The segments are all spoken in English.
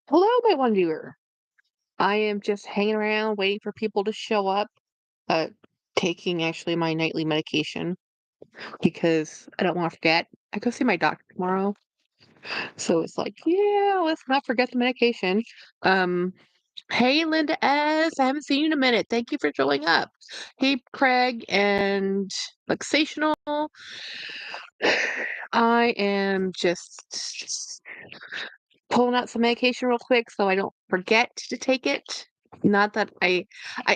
Hello, my one viewer. I am just hanging around waiting for people to show up, uh, taking actually my nightly medication because I don't want to forget. I go see my doctor tomorrow. So it's like, yeah, let's not forget the medication. Um, hey, Linda S. I haven't seen you in a minute. Thank you for showing up. Hey, Craig and Luxational. I am just pulling out some medication real quick so I don't forget to take it. Not that I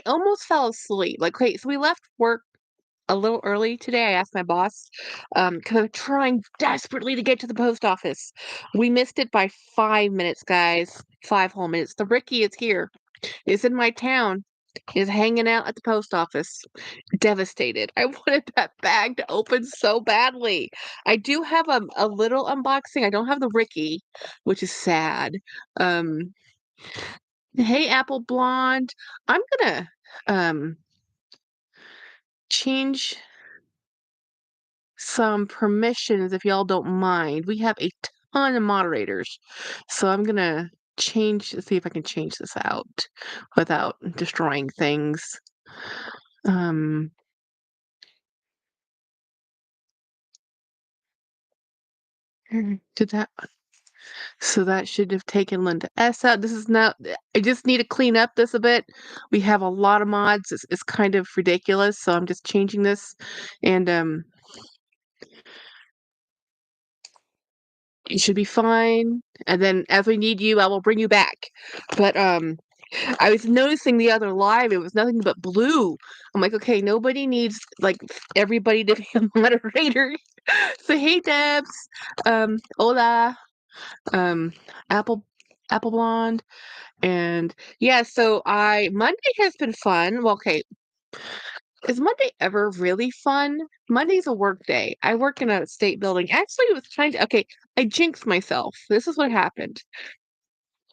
almost fell asleep. Like, okay, so we left work a little early today. I asked my boss, because I'm trying desperately to get to the post office. We missed it by 5 minutes, guys. 5 whole minutes. The Ricky is here. Is in my town. Is hanging out at the post office. Devastated. I wanted that bag to open so badly. I do have a little unboxing. I don't have the Ricky, which is sad. Um, hey, Apple Blonde. I'm gonna um change some permissions if y'all don't mind. We have a ton of moderators, so I'm gonna see if I can change this out without destroying things. Um, did that So that should have taken Linda S out. This is now, I just need to clean up this a bit. We have a lot of mods. It's kind of ridiculous. So I'm just changing this and it should be fine. And then as we need you, I will bring you back. But I was noticing the other live, it was nothing but blue. I'm like, okay, nobody needs like everybody to be a moderator. So hey Debs, hola, um, Apple Apple Blonde. And yeah, so I Monday has been fun. Well, okay, is Monday ever really fun? Monday's a work day. I work in a state building. Actually, it was kind of okay. I jinxed myself. This is what happened.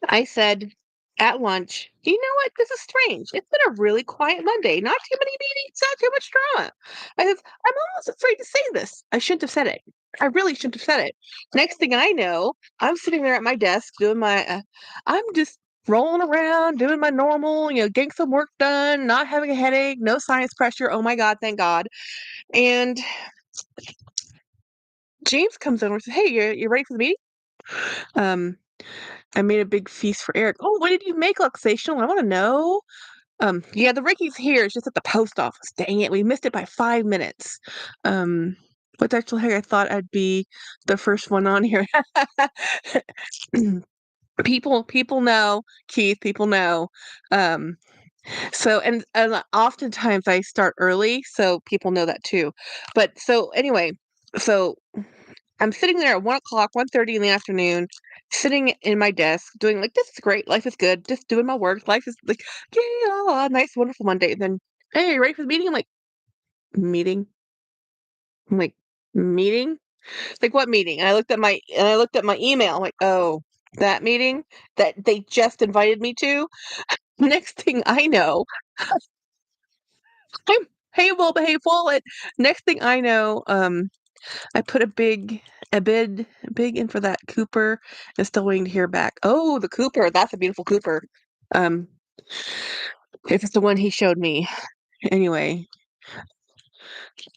I said at lunch, you know what? This is strange. It's been a really quiet Monday. Not too many meetings, not too much drama. I said, I'm almost afraid to say this. I shouldn't have said it. I really shouldn't have said it. Next thing I know, I'm sitting there at my desk doing I'm just rolling around, doing my normal, getting some work done, not having a headache, no sinus pressure. Oh my God, thank God. And James comes over and says, hey, you ready for the meeting? Um, I made a big feast for Eric. Oh, what did you make, Luxational? I want to know. Yeah, the Ricky's here. It's just at the post office. Dang it, we missed it by 5 minutes. Um, what's actually here? I thought I'd be the first one on here. People know, Keith. People know. Um, and oftentimes I start early, so people know that too. But so anyway, so I'm sitting there at 1 o'clock, 1:30 in the afternoon, sitting in my desk doing like, this is great. Life is good. Just doing my work. Life is like, yeah, nice, wonderful Monday. And then, hey, you ready for the meeting? I'm like, meeting? I'm like, meeting? Like what meeting? And I looked at my email. I'm like, oh, that meeting that they just invited me to. Next thing I know, I'm hey, well-behaved wallet. Next thing I know, I put a big in for that Cooper and still waiting to hear back. Oh, the Cooper. That's a beautiful Cooper. Um, if it's the one he showed me. Anyway,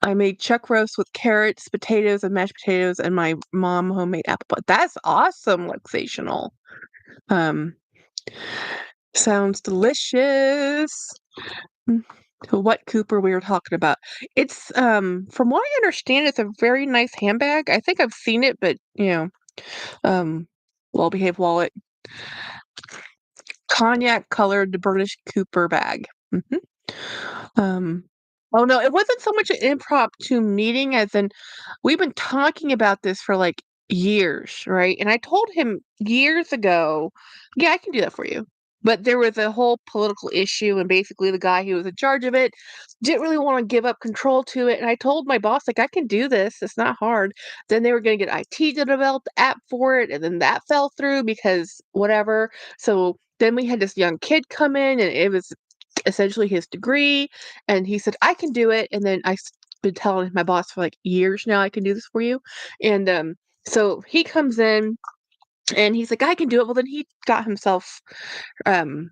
I made chuck roast with carrots, potatoes, and mashed potatoes, and my mom homemade apple pie. That's awesome, Luxational. Um, sounds delicious. Mm, what Cooper we were talking about. It's from what I understand, it's a very nice handbag. I think I've seen it, but um well-behaved wallet. Cognac colored burnished Cooper bag. Mhm. Um, oh no, it wasn't so much an impromptu meeting as in we've been talking about this for like years, right? And I told him years ago, yeah, I can do that for you. But there was a whole political issue, and basically the guy who was in charge of it didn't really want to give up control to it. And I told my boss, like, I can do this. It's not hard. Then they were going to get IT to develop the app for it, and then that fell through because whatever. So then we had this young kid come in, and it was essentially his degree, and he said, "I can do it." And then I've been telling my boss for like years now, "I can do this for you." And so he comes in And he's like, "I can do it." Well, then he got himself, um,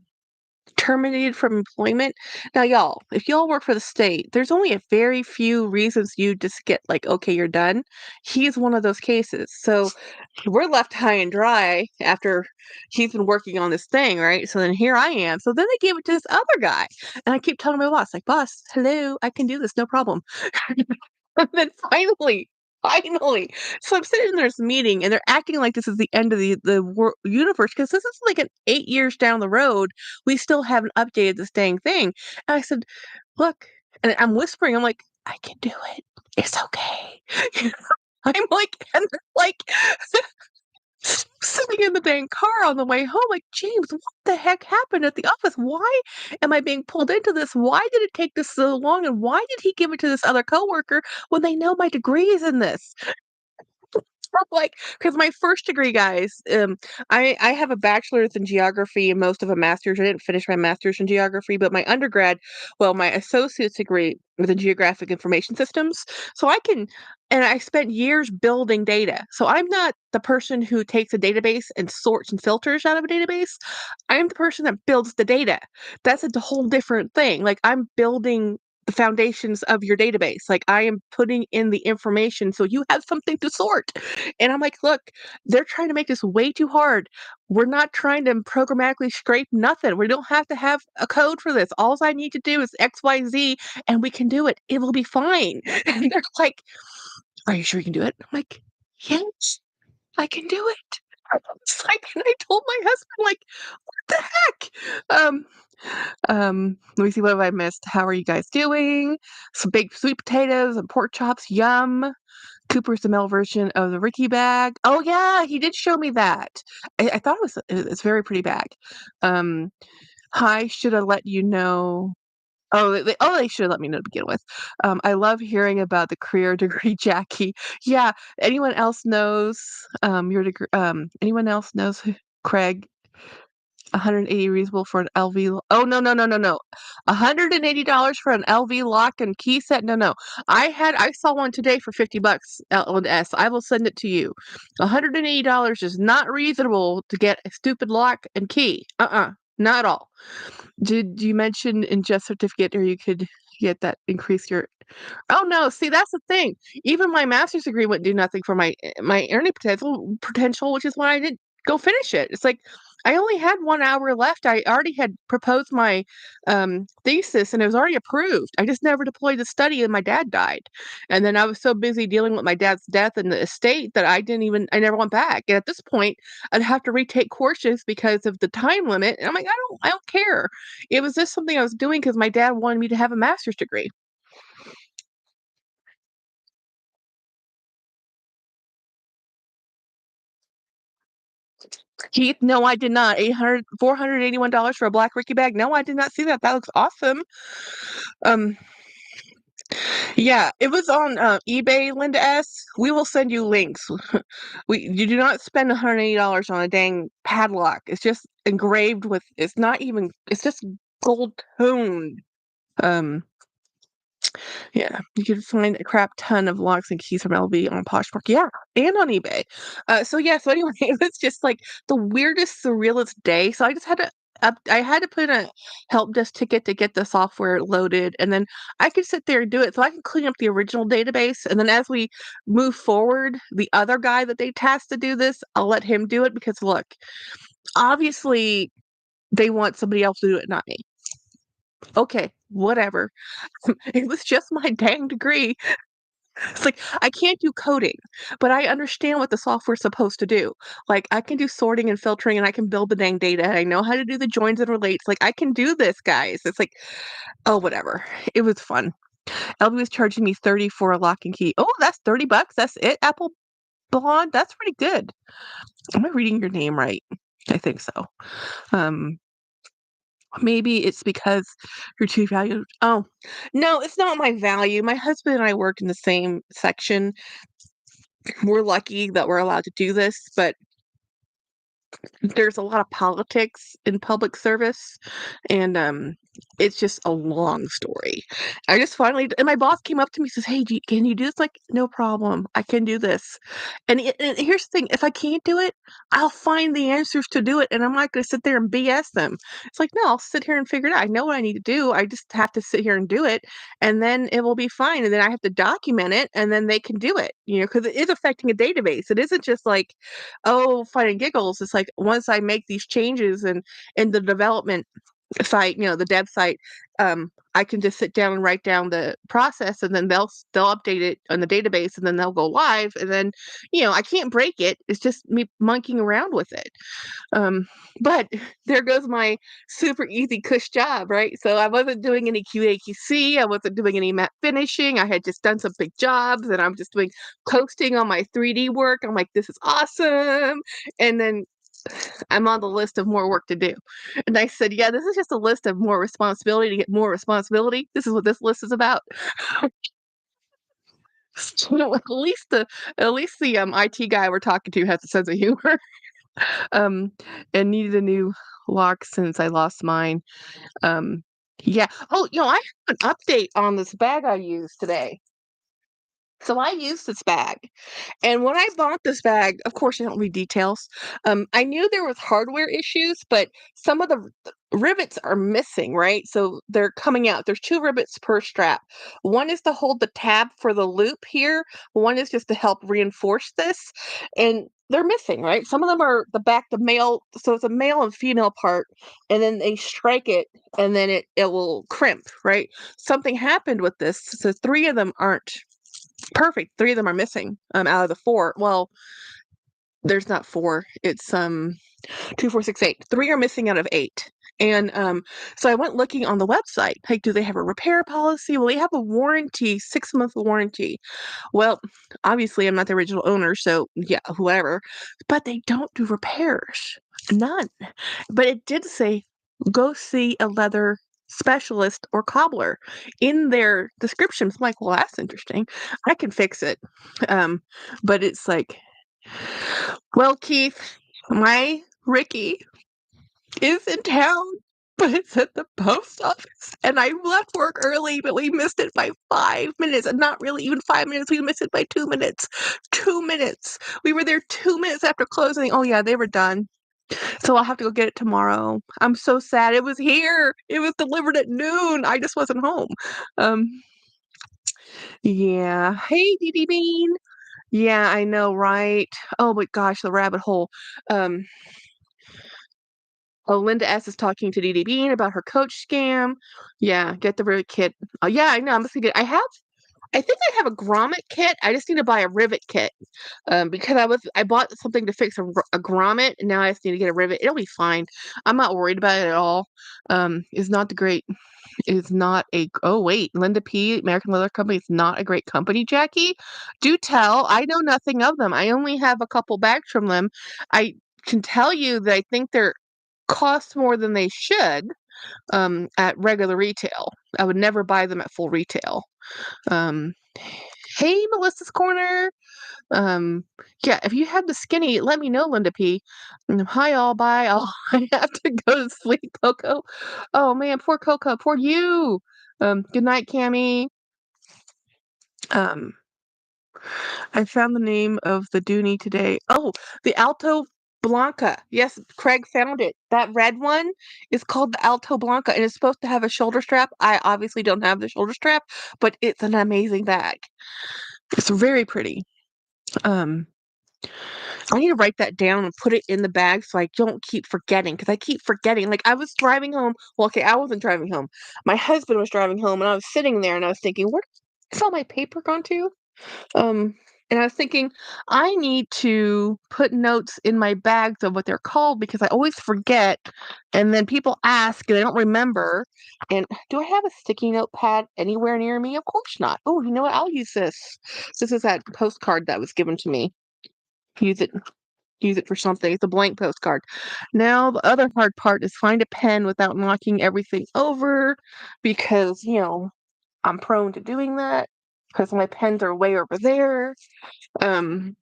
terminated from employment. Now, y'all, if y'all work for the state, there's only a very few reasons you just get like, "Okay, you're done." He's one of those cases. So, we're left high and dry after he's been working on this thing, right? So then here I am. So then they gave it to this other guy, and I keep telling my boss, like, "Boss, hello, I can do this, no problem." And then finally, so I'm sitting in this meeting, and they're acting like this is the end of the universe because this is like an 8 years down the road. We still haven't updated this dang thing. And I said, "Look," and I'm whispering, I'm like, "I can do it. It's okay." I'm like, and they're like sitting in the dang car on the way home, like, "James, what the heck happened at the office? Why am I being pulled into this? Why did it take this so long? And why did he give it to this other coworker when they know my degree is in this?" Like, because my first degree, guys, I have a bachelor's in geography and most of a master's. I didn't finish my master's in geography, but my undergrad, well, my associate's degree was in geographic information systems. So and I spent years building data. So I'm not the person who takes a database and sorts and filters out of a database. I'm the person that builds the data. That's a whole different thing. Like, I'm building the foundations of your database. Like, I am putting in the information so you have something to sort. And I'm like, "Look, they're trying to make this way too hard. We're not trying to programmatically scrape nothing. We don't have to have a code for this. Alls I need to do is XYZ and we can do it. It will be fine." And they're like, "Are you sure you can do it?" I'm like, "Yes, I can do it." It's like, and I told my husband, like, "What the heck?" Let me see, what have I missed? How are you guys doing? Some baked sweet potatoes and pork chops, yum. Cooper's the male version of the Ricky bag. Oh, yeah, he did show me that. I thought it's a very pretty bag. Um, "Hi, should have let you know." Oh, they should have let me know to begin with. "I love hearing about the career degree, Jackie." Yeah, anyone else knows who Craig? 180 reasonable for an LV oh, no, no, no, no, no. $180 for an LV lock and key set? No, no. I saw one today for 50 bucks, L&S. I will send it to you. $180 is not reasonable to get a stupid lock and key. Not at all. Did you mention in Just Certificate or you could get that increase your Oh, no, see, that's the thing. Even my master's degree wouldn't do nothing for my earning potential, which is why I didn't go finish it. It's like, I only had 1 hour left. I already had proposed my, thesis, and it was already approved. I just never deployed the study, and my dad died. And then I was so busy dealing with my dad's death and the estate that I never went back. And at this point, I'd have to retake courses because of the time limit, and I'm like, "I don't care." It was just something I was doing because my dad wanted me to have a master's degree. Keith, no, I did not. $481 for a black Ricky bag? No, I did not see that. That looks awesome. Um, yeah, it was on, eBay, Linda S. We will send you links. You do not spend $180 on a dang padlock. It's just engraved with it's just gold toned. Um, yeah, you can find a crap ton of locks and keys from LV on Poshmark. Yeah, and on eBay. So anyway, it was just like the weirdest, surrealist day. So I just had to I had to put in a help desk ticket to get the software loaded, and then I could sit there and do it. So I can clean up the original database, and then as we move forward, the other guy that they tasked to do this, I'll let him do it because look, obviously they want somebody else to do it, not me. Okay, whatever. It was just my dang degree. It's like, I can't do coding, but I understand what the software's supposed to do. Like, I can do sorting and filtering, and I can build the dang data, and I know how to do the joins and relates. Like, I can do this, guys. It's like, oh, whatever. It was fun. LB was charging me 30 for a lock and key. Oh, that's 30 bucks. That's it, Apple Blonde. That's pretty good. Am I reading your name right? I think so. Um, Maybe it's because you're too valued. Oh, no, it's not my value. My husband and I work in the same section. We're lucky that we're allowed to do this, but there's a lot of politics in public service, and, It's just a long story. I just finally and my boss came up to me and says, "Hey, can you do this?" Like, "No problem. I can do this." And here's the thing, if I can't do it, I'll find the answers to do it, and I'm not gonna sit there and BS them. It's like, "No, I'll sit here and figure it out. I know what I need to do. I just have to sit here and do it, and then it will be fine, and then I have to document it, and then they can do it," because it is affecting a database. It isn't just like, "Oh, fun and giggles." It's like, once I make these changes and in the development site, the dev site, I can just sit down and write down the process, and then they'll update it on the database, and then they'll go live, and then I can't break it. It's just me monkeying around with it. Um, but there goes my super easy cush job, right? So I wasn't doing any QA/QC. I wasn't doing any matte finishing. I had just done some big jobs, and I'm just doing coasting on my 3D work. I'm like, this is awesome. And then I'm on the list of more work to do. And I said, yeah, this is just a list of more responsibility to get more responsibility. This is what this list is about. So at least the IT guy we're talking to has a sense of humor. Um, and needed a new lock since I lost mine. Um, yeah. Oh, I have an update on this bag I used today. So I used this bag. And when I bought this bag, of course, I don't read details. I knew there was hardware issues, but some of the rivets are missing, right? So they're coming out. There's two rivets per strap. One is to hold the tab for the loop here. One is just to help reinforce this. And they're missing, right? Some of them are the male, so it's a male and female part, and then they strike it, and then it will crimp, right? Something happened with this, so three of them aren't perfect. Three of them are missing, out of the four. Well, there's not four. It's 2, 4, 6, 8. Three are missing out of eight. And so I went looking on the website. Like, do they have a repair policy? Well, they have a warranty, 6-month warranty. Well, obviously, I'm not the original owner, so yeah, whoever. But they don't do repairs. None. But it did say, go see a leather specialist or cobbler in their descriptions. I'm like, well, that's interesting. I can fix it. Um, but it's like, well, Keith, my Ricky is in town, but it's at the post office. And I left work early, but we missed it by 5 minutes. And not really even 5 minutes. We missed it by 2 minutes. 2 minutes. We were there 2 minutes after closing. Oh, yeah, they were done. So I'll have to go get it tomorrow. I'm so sad. It was here. It was delivered at noon. I just wasn't home. Um, yeah. Hey, DD Bean. Yeah, I know, right? Oh my gosh, the rabbit hole. Um, oh, Linda S is talking to DD Bean about her coach scam. Yeah, get the rivet kit. Oh, yeah, I know. I'm gonna get. I think I have a grommet kit. I just need to buy a rivet kit. Because I bought something to fix a grommet, and now I just need to get a rivet. It'll be fine. I'm not worried about it at all. It's not the great. Is not a. Oh wait, Linda P. American Leather Company is not a great company. Jackie, do tell. I know nothing of them. I only have a couple bags from them. I can tell you that I think they're cost more than they should. At regular retail, I would never buy them at full retail. Um, hey, Melissa's Corner. Um, yeah, if you have the skinny, let me know, Linda P. Hi, all. Bye. I have to go to sleep, Coco. Oh man, poor Coco. Poor you. Good night, Cammy. Um, I found the name of the Dooney today. Oh, the Alto Blanca. Yes, Craig found it. That red one is called the Alto Blanca, and it's supposed to have a shoulder strap. I obviously don't have the shoulder strap, but it's an amazing bag. It's very pretty. Um, I need to write that down and put it in the bag so I don't keep forgetting, because I keep forgetting. Like, I was driving home. Well, okay, I wasn't driving home. My husband was driving home, and I was sitting there and I was thinking, where's all my paper gone to? Um, and I was thinking, I need to put notes in my bags of what they're called because I always forget. And then people ask and I don't remember. And do I have a sticky note pad anywhere near me? Of course not. Oh, you know what? I'll use this. This is that postcard that was given to me. Use it. Use it for something. It's a blank postcard. Now, the other hard part is find a pen without knocking everything over because, I'm prone to doing that because my pens are way over there. Um,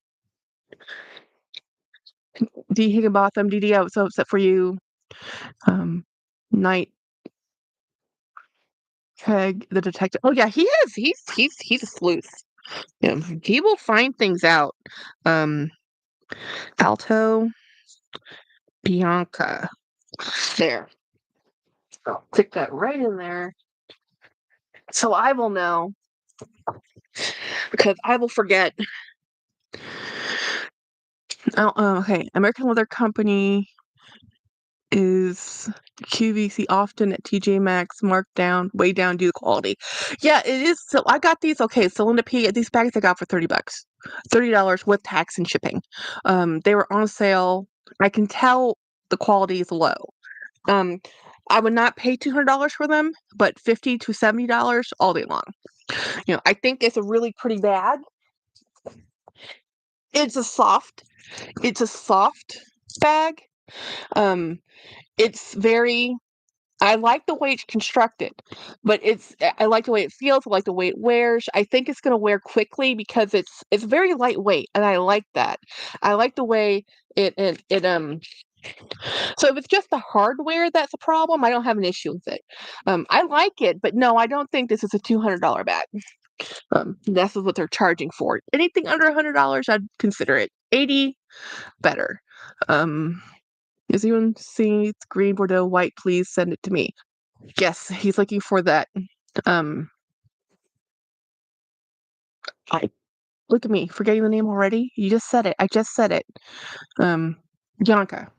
D. Higginbotham, DD, I was so upset for you. Um, night. Craig, the detective. Oh yeah, he is. He's a sleuth. Yeah, he will find things out. Um, Alto Bianca. There. I'll stick that right in there. So I will know because I will forget. Oh, okay. American Leather Company is QVC often at TJ Maxx, marked down, way down due to quality. Yeah, it is. So I got these. Okay, so Linda P. These bags I got for $30, $30 with tax and shipping. They were on sale. I can tell the quality is low. Um, I would not pay $200 for them, but $50 to $70 all day long. I think it's a really pretty bag. It's a soft. It's a soft bag. Um, it's very I like the way it's constructed, but I like the way it feels, I like the way it wears. I think it's gonna wear quickly because it's very lightweight, and I like that. I like the way it. So if it's just the hardware that's a problem, I don't have an issue with it. I like it, but no, I don't think this is a $200 bag. This is what they're charging for it. Anything under $100, I'd consider it. 80, better. Um, is anyone seeing it's green, Bordeaux, white? Please send it to me. Yes, he's looking for that. Um, I look at me, forgetting the name already. You just said it. I just said it. Um, Bianca,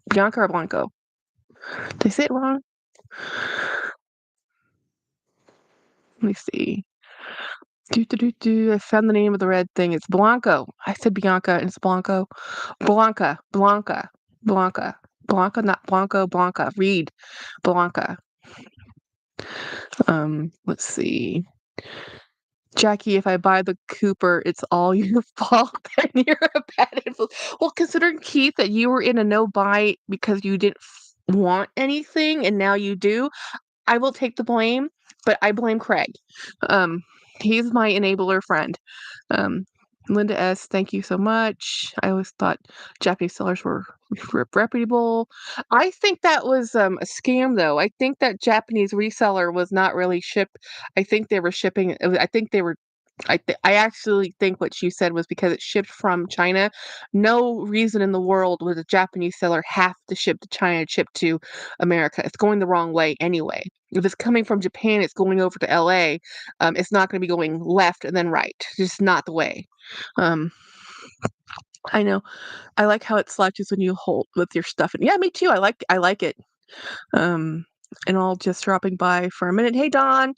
Bianca or Blanco? Did I say it wrong? Let me see. Do do do do. I found the name of the red thing. It's Blanco. I said Bianca, and it's Blanco. Blanca, Blanca, Blanca, Blanca, not Blanco. Blanca. Read, Blanca. Let's see. Jackie, if I buy the Cooper, it's all your fault and you're a bad influence. Well, considering Keith that you were in a no buy because you didn't want anything and now you do, I will take the blame, but I blame Craig. Um, he's my enabler friend. Um, Linda S., thank you so much. I always thought Japanese sellers were reputable. I think that was a scam, though. I think that Japanese reseller was not really shipped. I think they were shipping. I think they were. I actually think what she said was because it's shipped from China. No reason in the world would a Japanese seller have to ship to China, ship to America. It's going the wrong way anyway. If it's coming from Japan, it's going over to LA. It's not going to be going left and then right. It's just not the way. Um, I know. I like how it slouches when you hold with your stuff. And yeah, me too. I like it. Um, and all just dropping by for a minute. Hey, Don.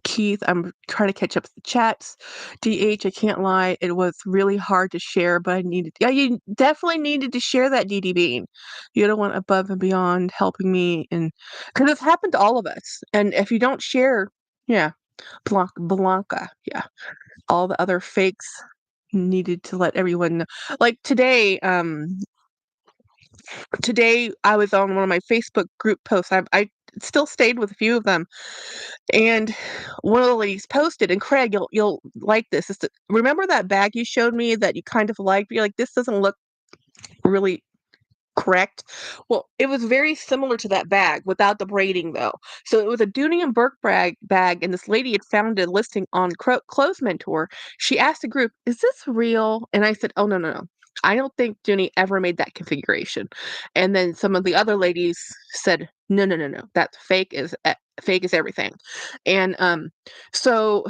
Keith, I'm trying to catch up with the chats. DH, I can't lie. It was really hard to share, but I needed, yeah, you definitely needed to share that, DD Bean. You don't want above and beyond helping me. And because it's happened to all of us. And if you don't share, yeah, Blanca, yeah, all the other fakes needed to let everyone know. Like today I was on one of my Facebook group posts. I still stayed with a few of them, and one of the ladies posted, and Craig, you'll like this. Remember that bag you showed me that you kind of liked? You're like, this doesn't look really correct. Well, it was very similar to that bag without the braiding, though. So it was a Dooney and Burke bag, and this lady had found a listing on Clothes Mentor. She asked the group, "Is this real?" And I said, "Oh, no, no, no. I don't think Dooney ever made that configuration." And then some of the other ladies said, "No, no, no, no. That's fake is everything." And so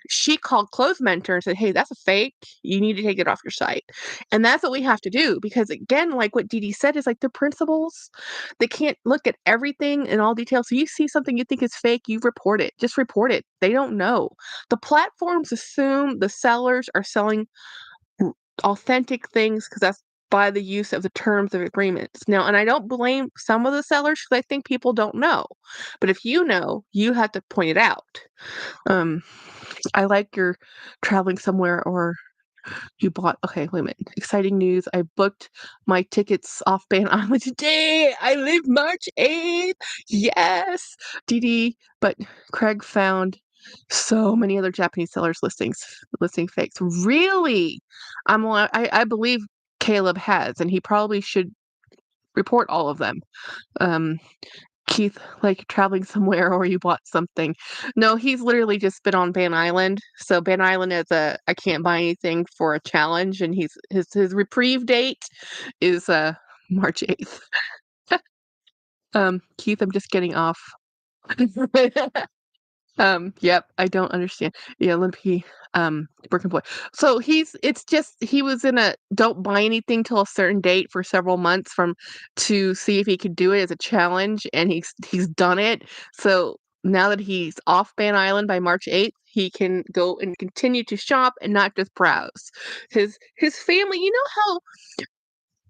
she called Clothes Mentor and said, "Hey, that's a fake. You need to take it off your site." And that's what we have to do because, again, like what Dee Dee said, is like the principals, they can't look at everything in all detail. So you see something you think is fake, you report it. Just report it. They don't know. The platforms assume the sellers are selling r- authentic things because that's by the use of the terms of agreements. Now, and I don't blame some of the sellers because I think people don't know. But if you know, you have to point it out. Um, I like your traveling somewhere or you bought okay, wait a minute. Exciting news. I booked my tickets off Ban Island today. I leave March 8th. Yes. Dee but Craig found so many other Japanese sellers listing fakes. Really? I believe Caleb has, and he probably should report all of them. Um, Keith, like, traveling somewhere or you bought something. No, he's literally just been on Ban Island. So Ban Island is a I can't buy anything for a challenge, and his reprieve date is, March 8th. Keith, I'm just getting off. Yep, I don't understand. Yeah, Limpy, Brooklyn Boy. So it's just he was in a don't buy anything till a certain date for several months from to see if he could do it as a challenge, and he's done it. So now that he's off Ban Island by March 8th, he can go and continue to shop and not just browse. His family, you know how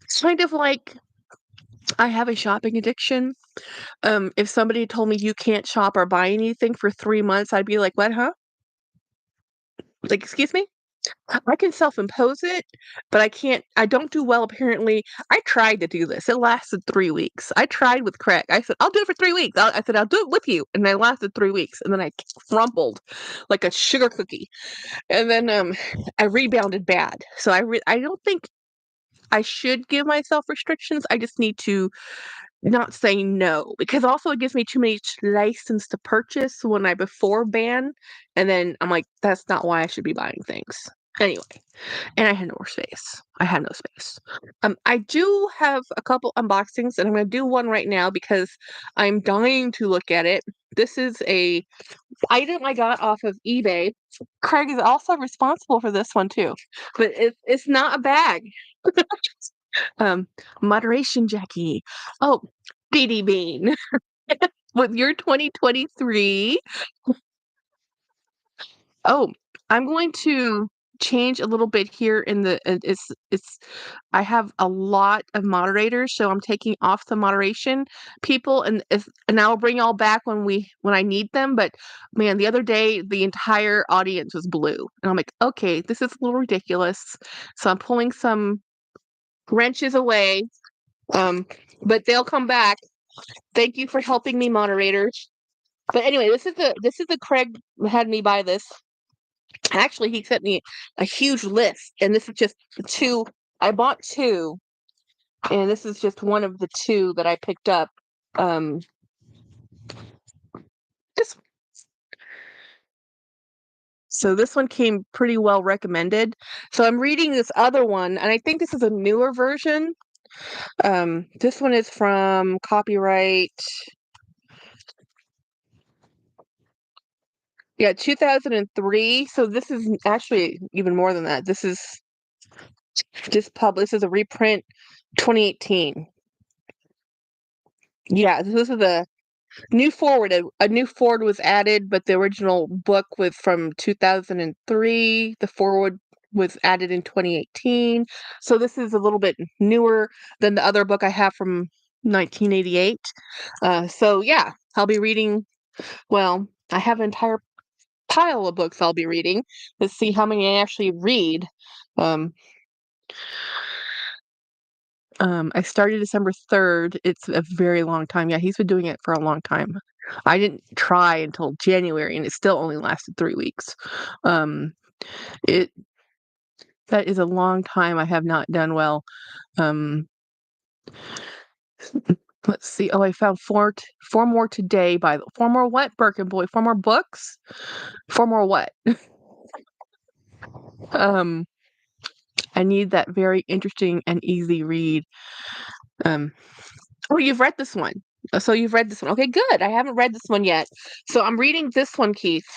it's kind of like I have a shopping addiction. If somebody told me you can't shop or buy anything for 3 months, I'd be like, "What, huh?" Like, "Excuse me?" I can self-impose it, but I don't do well apparently. I tried to do this. It lasted 3 weeks. I tried with Craig. I said, "I'll do it for 3 weeks." I said, "I'll do it with you." And I lasted 3 weeks, and then I crumbled like a sugar cookie. And then, I rebounded bad. So I don't think I should give myself restrictions. I just need to not say no, because also it gives me too many license to purchase when I before ban, and then I'm like, "That's not why I should be buying things." Anyway, and I had no more space. I had no space. I do have a couple unboxings, and I'm gonna do one right now because I'm dying to look at it. This is a item I got off of eBay. Craig is also responsible for this one too, but it's not a bag. Um, Moderation Jackie. Oh, Dee Bean. With your 2023. Oh, I'm going to change a little bit here in the it's I have a lot of moderators, so I'm taking off the moderation people, and I'll bring y'all back when I need them. But man, the other day the entire audience was blue. And I'm like, okay, this is a little ridiculous. So I'm pulling some wrenches away. Um, but they'll come back. Thank you for helping me, moderators. But anyway, this is the Craig had me buy this. Actually, he sent me a huge list, and this is just the two. I bought two, and this is just one of the two that I picked up. Um, this so this one came pretty well recommended. So I'm reading this other one, and I think this is a newer version. This one is from copyright. Yeah, 2003. So this is actually even more than that. This is just published as a reprint 2018. Yeah, this is a new forward. A new forward was added, but the original book was from 2003. The forward was added in 2018. So this is a little bit newer than the other book I have from 1988. So yeah, I'll be reading. Well, I have an entire pile of books I'll be reading. Let's see how many I actually read. Um, I started December 3rd. It's a very long time. Yeah, he's been doing it for a long time. I didn't try until January, and it still only lasted 3 weeks. Um, it that is a long time I have not done well. Um, let's see. Oh, I found four more today. By the 4 more what, Birkin boy? 4 more books? 4 more what? Um, I need that very interesting and easy read. Um, Oh, you've read this one. So you've read this one. Okay, good. I haven't read this one yet. So I'm reading this one, Keith.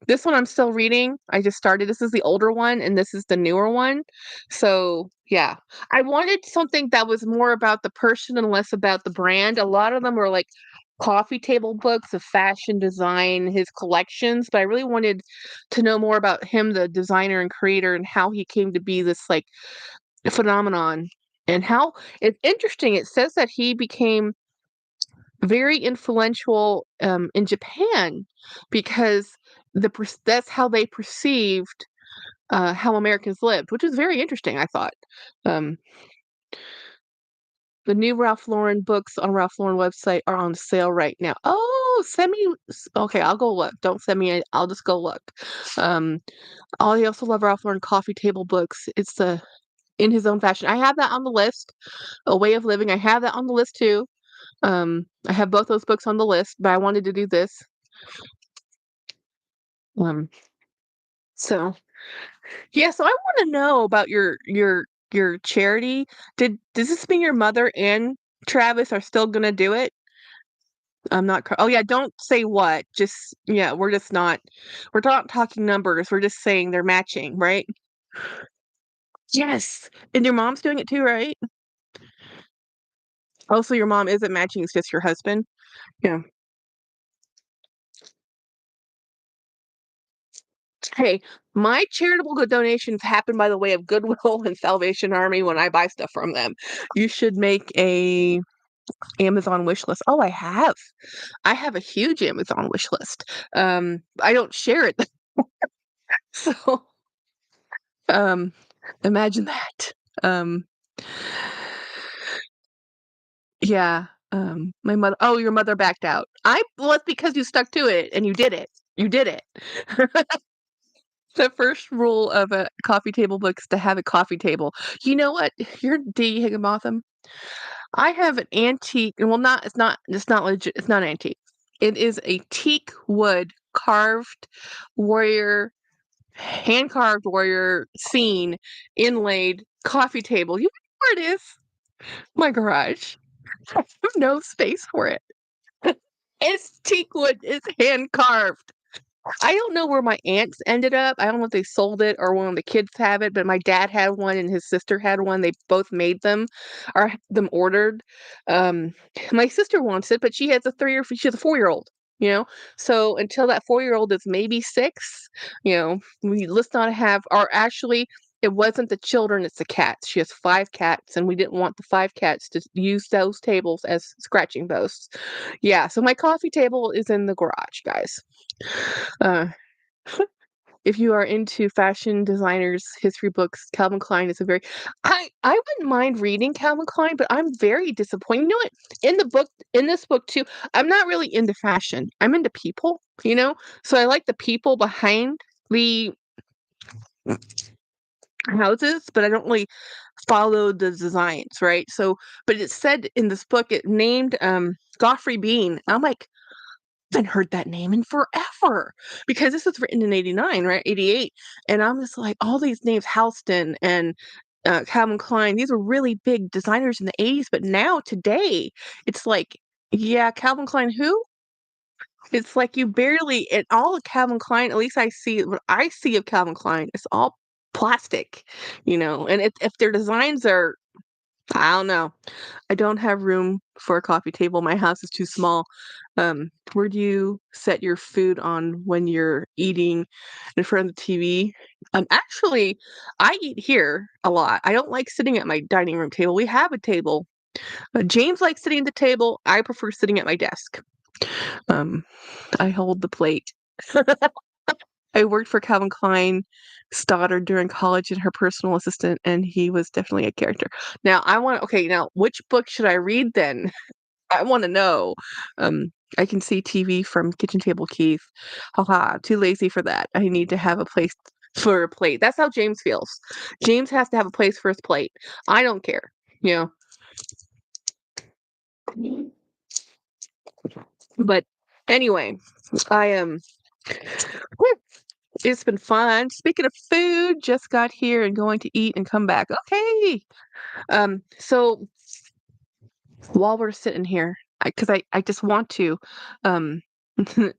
This one I'm still reading. I just started. This is the older one, and this is the newer one. So yeah, I wanted something that was more about the person and less about the brand. A lot of them were like coffee table books of fashion design, his collections, but I really wanted to know more about him, the designer and creator, and how he came to be this like phenomenon, and how it's interesting. It says that he became very influential in Japan because that's how they perceived how Americans lived, which is very interesting. I thought um, the new Ralph Lauren books on Ralph Lauren website are on sale right now. Oh, send me. Okay, I'll go look. Don't send me. I'll just go look. Um, I also love Ralph Lauren coffee table books. It's in his own fashion. I have that on the list. A Way of Living. I have that on the list too. I have both those books on the list, but I wanted to do this. Um, so yeah, so I want to know about your charity. Does this mean your mother and Travis are still gonna do it? I'm not. Oh yeah, don't say what. Just yeah, we're just not. We're not talking numbers. We're just saying they're matching, right? Yes. And your mom's doing it too, right? Also, your mom isn't matching. It's just your husband. Yeah. Hey, my charitable good donations happen by the way of Goodwill and Salvation Army when I buy stuff from them. You should make a Amazon wish list. Oh, I have. I have a huge Amazon wish list. I don't share it. So, um, imagine that. Um, yeah. My mother. Oh, your mother backed out. Well, it's because you stuck to it and you did it. You did it. The first rule of a coffee table book is to have a coffee table. You know what? You're D. Higginbotham. I have an antique, and well, it's not legit. It's not antique. It is a teak wood carved warrior, hand carved warrior scene, inlaid coffee table. You know where it is? My garage. I have no space for it. It's teak wood. It's hand carved. I don't know where my aunts ended up. I don't know if they sold it or one of the kids have it, but my dad had one and his sister had one. They both made them or had them ordered. Um, my sister wants it, but she has a 4-year-old, you know? So until that 4-year-old is maybe 6, let's not have or actually it wasn't the children, it's the cats. She has 5 cats, and we didn't want the 5 cats to use those tables as scratching posts. Yeah, so my coffee table is in the garage, guys. Uh, if you are into fashion designers, history books, Calvin Klein is a very I wouldn't mind reading Calvin Klein, but I'm very disappointed. You know what? In this book too, I'm not really into fashion. I'm into people. So I like the people behind the houses, but I don't really follow the designs, right? So, but it said in this book, it named Godfrey Bean. I'm like, haven't heard that name in forever because this was written in 89, right? 88. And I'm just like, all these names, Halston and Calvin Klein, these were really big designers in the 80s. But now, today, it's like, yeah, Calvin Klein, who? It's like you barely, and all of Calvin Klein, at least what I see of Calvin Klein, it's all plastic. And if their designs are, I don't know. I don't have room for a coffee table. My house is too small. Where do you set your food on when you're eating in front of the TV? Actually, I eat here a lot. I don't like sitting at my dining room table. We have a table. James likes sitting at the table. I prefer sitting at my desk. Um, I hold the plate. I worked for Calvin Klein Stoddard during college and her personal assistant, and he was definitely a character. Okay, now which book should I read then? I want to know. I can see TV from Kitchen Table Keith. Haha, too lazy for that. I need to have a place for a plate. That's how James feels. James has to have a place for his plate. I don't care, you know. But anyway, I it's been fun. Speaking of food, just got here and going to eat and come back. Okay. So while we're sitting here, I just want to, um,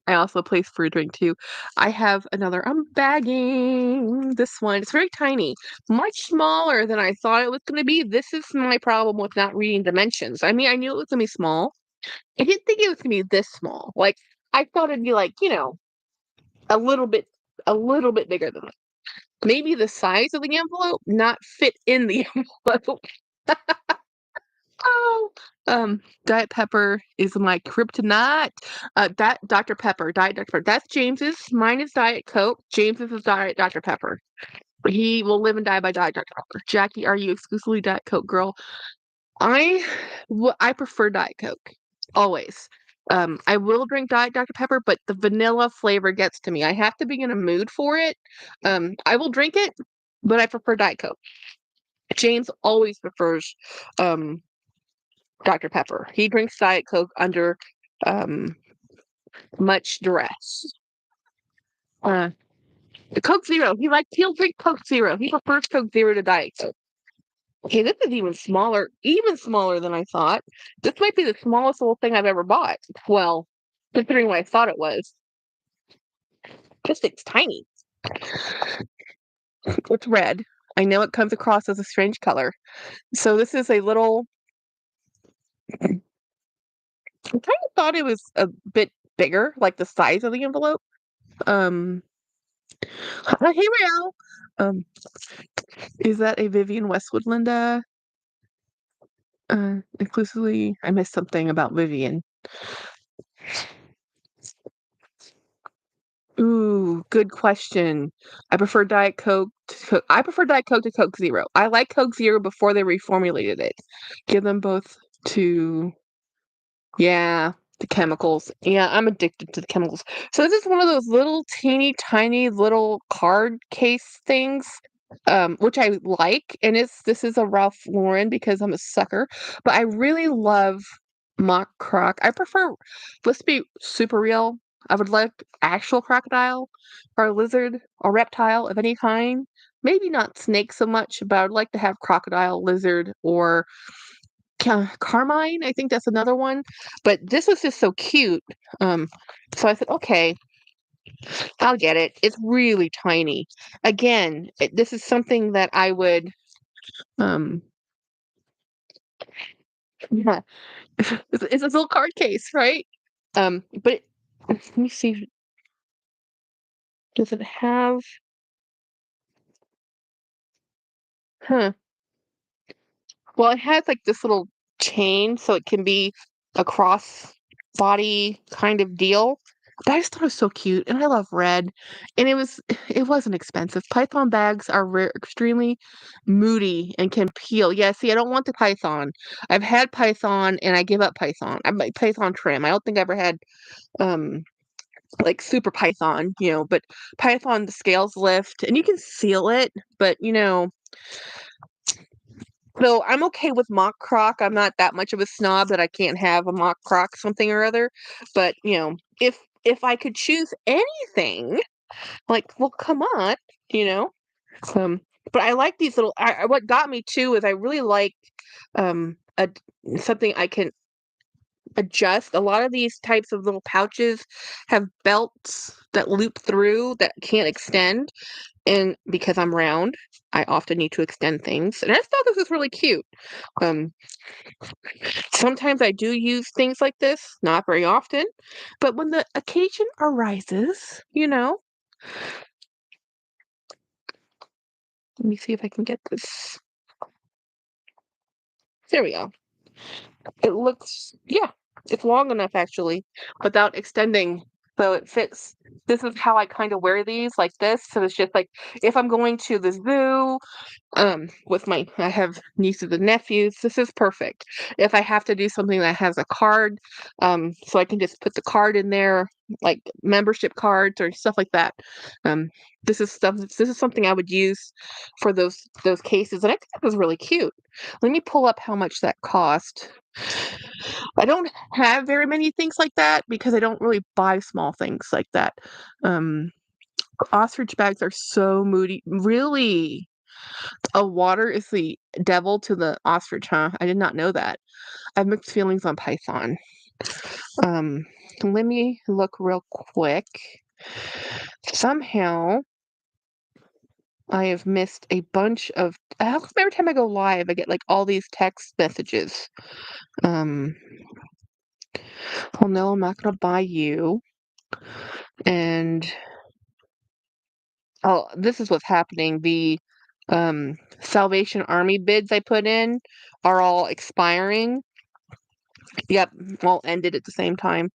I also place for a drink too. I have another. I'm bagging this one. It's very tiny, much smaller than I thought it was going to be. This is my problem with not reading dimensions. I mean, I knew it was going to be small. I didn't think it was going to be this small. Like I thought it'd be like a little bit, a little bit bigger than that. Maybe the size of the envelope not fit in the envelope. Oh, Diet Pepper is my kryptonite. That Diet Dr. Pepper. That's James's. Mine is Diet Coke. James's is Diet Dr. Pepper. He will live and die by Diet Dr. Pepper. Jackie, are you exclusively Diet Coke girl? I prefer Diet Coke always. I will drink Diet Dr. Pepper, but the vanilla flavor gets to me. I have to be in a mood for it. I will drink it, but I prefer Diet Coke. James always prefers um Dr. Pepper. He drinks Diet Coke under um, much duress. Uh, the Coke Zero. He'll drink Coke Zero. He prefers Coke Zero to Diet Coke. Okay, this is even smaller than I thought. This might be the smallest little thing I've ever bought. Well, considering what I thought it was. Just it's tiny. It's red. I know it comes across as a strange color. So this is a little. I kind of thought it was a bit bigger, like the size of the envelope. Um, hey Rael. Um, is that a Vivian Westwood, Linda? Exclusively, I missed something about Vivian. Ooh, good question. I prefer Diet Coke to Coke Zero. I like Coke Zero before they reformulated it. Give them both to yeah, the chemicals. Yeah, I'm addicted to the chemicals. So this is one of those little teeny tiny little card case things, which I like, and this is a Ralph Lauren because I'm a sucker. But I really love mock croc. Let's be super real. I would like actual crocodile or lizard or reptile of any kind. Maybe not snake so much, but I would like to have crocodile, lizard, or Carmine, I think that's another one. But this was just so cute. Um, so I said, okay, I'll get it. It's really tiny. Again, this is something that I would, um, yeah, it's a little card case, right? But let me see. Does it have? Huh. Well, it has like this little chain, so it can be a cross body kind of deal. But I just thought it was so cute, and I love red. And it wasn't expensive. Python bags are extremely moody and can peel. Yeah, see, I don't want the python. I've had python, and I give up python. I'm like python trim. I don't think I ever had um like super python, but python the scales lift, and you can seal it, but so I'm okay with mock croc. I'm not that much of a snob that I can't have a mock croc something or other. But, if I could choose anything, like, well, come on, you know. Um, but I like these little. What got me too is I really like a something I can adjust. A lot of these types of little pouches have belts that loop through that can't extend, and because I'm round, I often need to extend things. And I just thought this was really cute. Um, Sometimes I do use things like this, not very often, but when the occasion arises, let me see if I can get this. There we go. Yeah, it's long enough actually without extending. So it fits. This is how I kind of wear these like this. So it's just like if I'm going to the zoo, with I have nieces and nephews, this is perfect. If I have to do something that has a card, so I can just put the card in there, like membership cards or stuff like that. um this is something I would use for those cases, and I think it was really cute. Let me pull up how much that cost. I don't have very many things like that because I don't really buy small things like that. um Ostrich bags are so moody. Really? Water is the devil to the ostrich, huh? I did not know that. I have mixed feelings on Python. Um, Let me look real quick. Somehow I have missed a bunch of. How come every time I go live, I get like all these text messages? Um, well, no, I'm not gonna buy you. And oh, this is what's happening. The Salvation Army bids I put in are all expiring. Yep, all ended at the same time.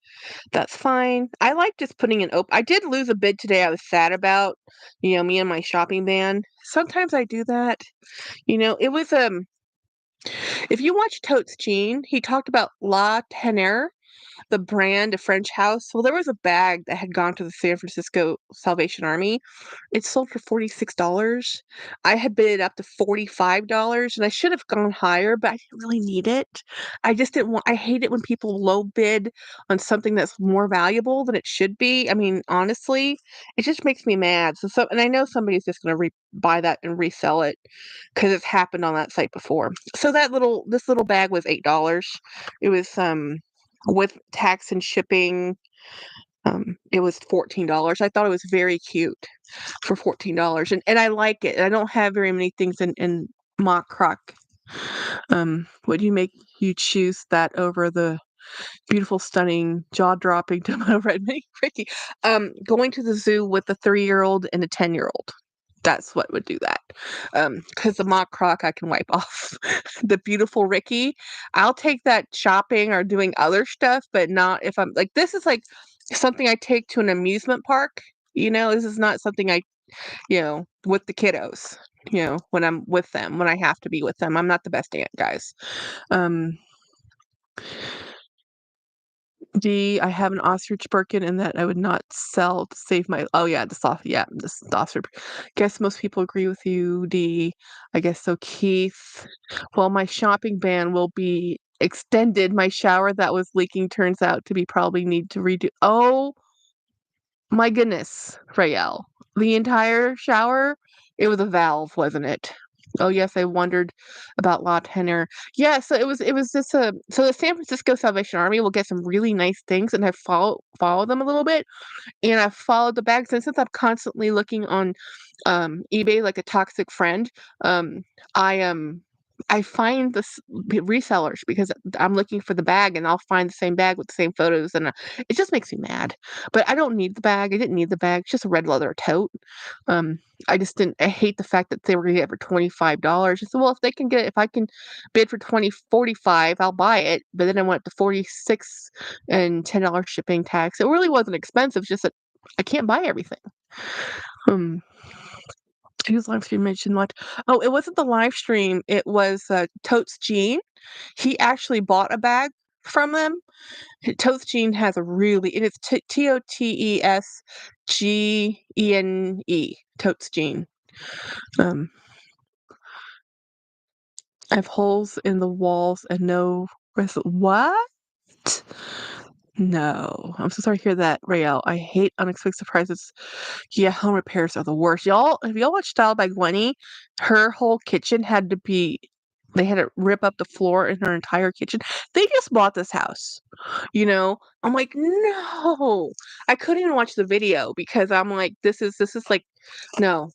That's fine. I like just putting an open. I did lose a bid today I was sad about, me and my shopping ban. Sometimes I do that. It was if you watch Totes Gene, he talked about La Tenere. the brand of French House. Well, there was a bag that had gone to the San Francisco Salvation Army. It sold for $46. I had bid it up to $45, and I should have gone higher, but I didn't really need it. I just didn't want I hate it when people low bid on something that's more valuable than it should be. I mean, honestly, it just makes me mad. And I know somebody's just gonna buy that and resell it because it's happened on that site before. So this little bag was $8. It was with tax and shipping, it was $14. I thought it was very cute for $14, and I like it. I don't have very many things in mock croc. Would you make you choose that over the beautiful, stunning, jaw-dropping tomato red mini Ricky? Going to the zoo with a 3-year-old and a 10-year-old. That's what would do that. Because the mock croc I can wipe off. The beautiful Ricky, I'll take that shopping or doing other stuff, but not if I'm like this is like something I take to an amusement park. This is not something with the kiddos. When I'm with them, when I have to be with them. I'm not the best aunt, guys. Um, D, I have an ostrich Birkin and that I would not sell to save my oh yeah, this ostrich. Guess most people agree with you, D. I guess so, Keith. Well, my shopping ban will be extended. My shower that was leaking turns out to be probably need to redo. Oh my goodness, Rael. The entire shower, it was a valve, wasn't it? Oh yes, I wondered about La Tenor. Yeah, so it was just a so the San Francisco Salvation Army will get some really nice things, and I follow them a little bit, and I've followed the bags, and since I'm constantly looking on eBay like a toxic friend, um I I find resellers because I'm looking for the bag, and I'll find the same bag with the same photos, and it just makes me mad. But I don't need the bag. I didn't need the bag. It's just a red leather tote. Um, I just didn't. I hate the fact that they were going to get it for $25. I said, well, if I can bid for 20.45, I'll buy it. But then I went to 46 and $10 shipping tax. It really wasn't expensive. Just that I can't buy everything. Um, whose live stream mentioned what? Oh, it wasn't the live stream. It was Totes Jean. He actually bought a bag from them. Totes Jean has a really, and it's TOTESGENE. Totes Jean. Um, I have holes in the walls and no what? No. I'm so sorry to hear that, Rael. I hate unexpected surprises. Yeah, home repairs are the worst. If y'all watch Style by Gwenny, her whole kitchen had to be they had to rip up the floor in her entire kitchen. They just bought this house. I'm like, no. I couldn't even watch the video because I'm like, this is like no.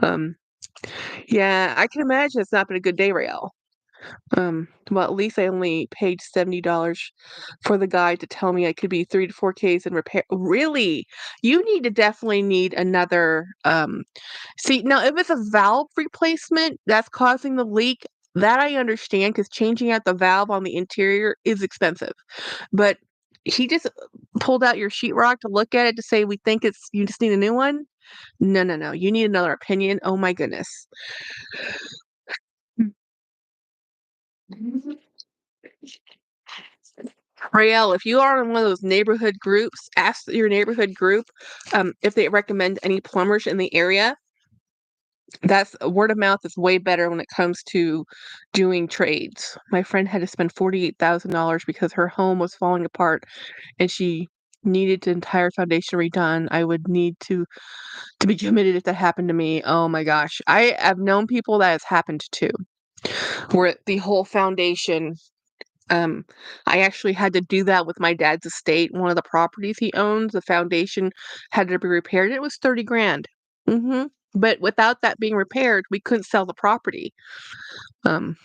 Um yeah, I can imagine it's not been a good day, Rael. Well, at least I only paid $70 for the guy to tell me I could be 3 to 4Ks in repair. Really? You definitely need another, see, now if it's a valve replacement that's causing the leak, that I understand because changing out the valve on the interior is expensive. But he just pulled out your sheetrock to look at it to say, "We think you just need a new one?" No, no, no. You need another opinion. Oh my goodness. Rael, if you are in one of those neighborhood groups, ask your neighborhood group if they recommend any plumbers in the area. That's word of mouth is way better when it comes to doing trades. My friend had to spend $48,000 because her home was falling apart and she needed the entire foundation redone. I would need to be committed if that happened to me. Oh my gosh. I have known people that has happened to, where the whole foundation um, I actually had to do that with my dad's estate. One of the properties he owns, the foundation had to be repaired. It was 30 grand. But without that being repaired, we couldn't sell the property. Um,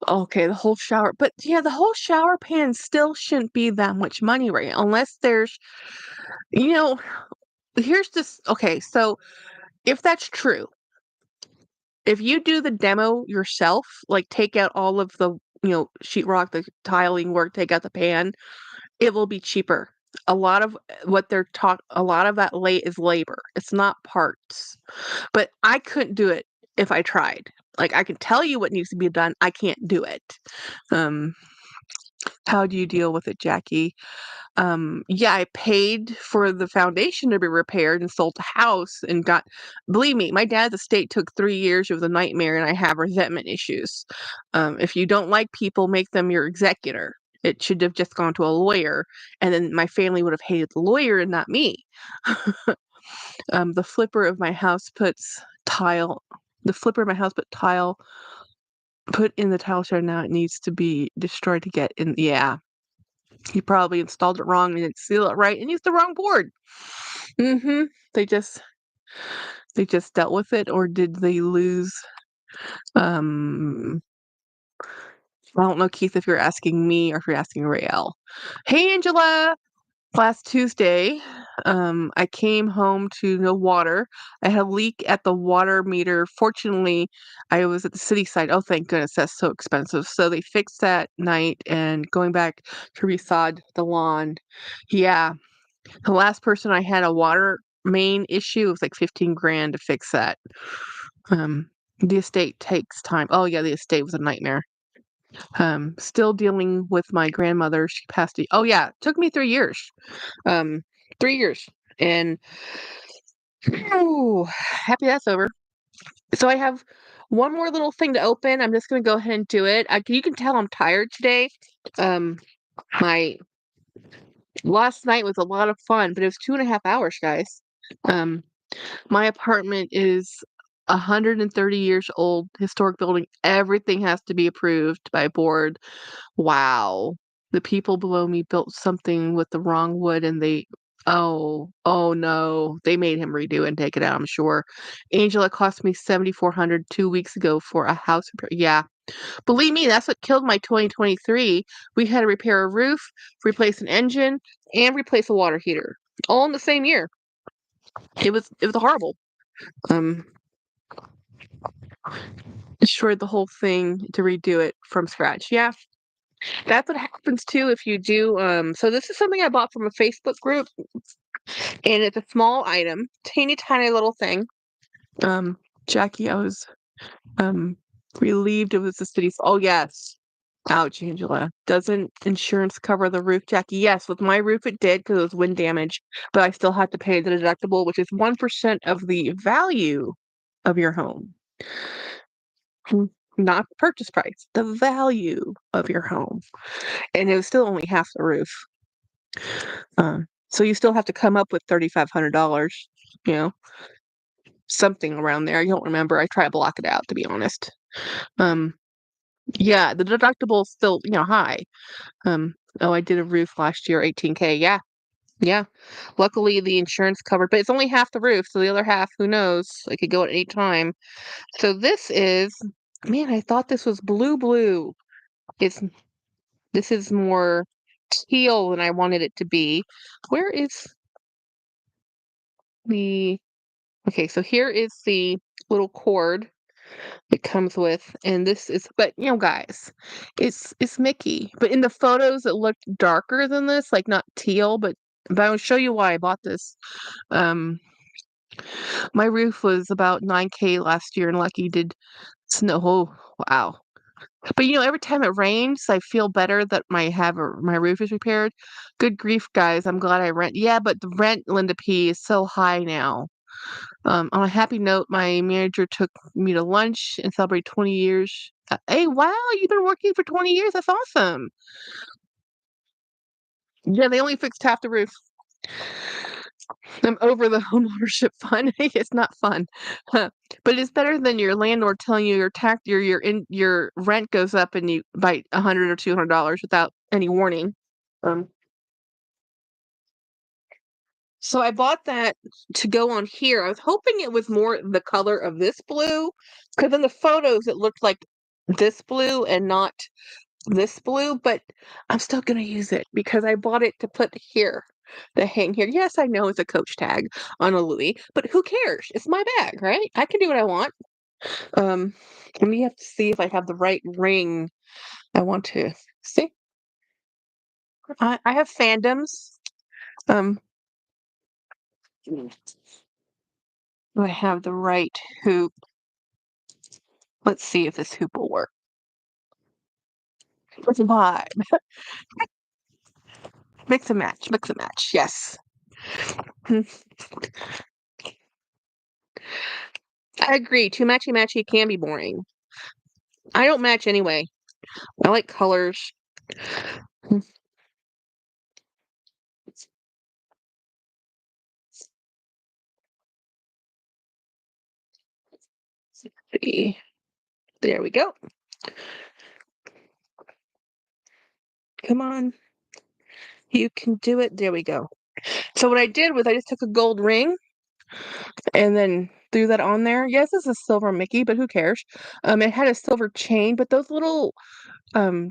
okay, the whole shower, but yeah, the whole shower pan still shouldn't be that much money, right? Unless you know, here's this. Okay, so if that's true, if you do the demo yourself, like take out all of the, sheetrock, the tiling work, take out the pan, it will be cheaper. A lot of a lot of that late is labor. It's not parts. But I couldn't do it if I tried. Like I can tell you what needs to be done. I can't do it. Um How do you deal with it, Jackie? Yeah, I paid for the foundation to be repaired and sold the house and got, believe me, my dad's estate took 3 years. It was a nightmare, and I have resentment issues. If you don't like people, make them your executor. It should have just gone to a lawyer, and then my family would have hated the lawyer and not me. The flipper of my house puts tile. The flipper of my house put tile. Put in the tile shard now. It needs to be destroyed to get in. Yeah, he probably installed it wrong and didn't seal it right and used the wrong board. Mm-hmm. They just they just dealt with it, or did they lose? Um, I don't know, Keith, if you're asking me or if you're asking Rael. Hey, Angela. Last Tuesday, I came home to no water. I had a leak at the water meter. Fortunately, I was at the city side. Oh, thank goodness, that's so expensive. So they fixed that night and going back to resod the lawn. Yeah, the last person I had a water main issue was like 15 grand to fix that. The estate takes time. Oh yeah, the estate was a nightmare. Still dealing with my grandmother. She passed. Oh yeah, it took me 3 years. Um, 3 years. And oh, happy that's over. So I have one more little thing to open. I'm just gonna go ahead and do it. You can tell I'm tired today. Um, my last night was a lot of fun, but it was 2.5 hours, guys. Um, my apartment is 130 years old, historic building. Everything has to be approved by board. Wow. The people below me built something with the wrong wood and oh no, they made him redo it and take it out, I'm sure. Angela cost me 7,400 2 weeks ago for a house repair. Yeah. Believe me, that's what killed my 2023. We had to repair a roof, replace an engine, and replace a water heater. All in the same year. It was horrible. Um Destroyed the whole thing to redo it from scratch. Yeah. That's what happens too if you do. So this is something I bought from a Facebook group, and it's a small item, teeny tiny little thing. Um, Jackie, I was um relieved it was the city's. Oh yes. Ouch, Angela. Doesn't insurance cover the roof, Jackie? Yes, with my roof it did because it was wind damage, but I still had to pay the deductible, which is 1% of the value of your home. Not the purchase price, the value of your home. And it was still only half the roof. So you still have to come up with $3,500, you know, something around there. I don't remember. I try to block it out, to be honest. Um, yeah, the deductible is still, high. Oh, I did a roof last year, 18K. Yeah, yeah. Luckily, the insurance covered, but it's only half the roof, so the other half, who knows? It could go at any time. So this is, man, I thought this was blue. It's This is more teal than I wanted it to be. Where is the Okay, so here is the little cord it comes with, and this is, but guys, it's Mickey. But in the photos it looked darker than this, like not teal, but I'll show you why I bought this. Um my roof was about 9K last year and lucky did snow. Oh, wow. But every time it rains, I feel better that my roof is repaired. Good grief, guys, I'm glad I rent. Yeah, but the rent, Linda P, is so high now. On a happy note, my manager took me to lunch and celebrate 20 years. Hey, wow, you've been working for 20 years. That's awesome. Yeah, they only fixed half the roof. I'm over the homeownership fund. It's not fun, huh. But it's better than your landlord telling you your rent goes up and you by $100 or $200 without any warning. Um, so I bought that to go on here. I was hoping it was more the color of this blue, because in the photos it looked like this blue and not this blue, but I'm still gonna use it because I bought it to put here, to hang here. Yes, I know it's a Coach tag on a Louis, but who cares? It's my bag, right? I can do what I want. Um, and we have to see if I have the right ring. I want to see. I have fandoms. Um, do I have the right hoop? Let's see if this hoop will work. It's a vibe. Mix and match, mix and match. Yes. Hmm. I agree. Too matchy matchy can be boring. I don't match anyway. I like colors. Hmm. See. There we go. Come on. You can do it. There we go. So what I did was I just took a gold ring and then threw that on there. Yes, it's a silver Mickey, but who cares? It had a silver chain, but those little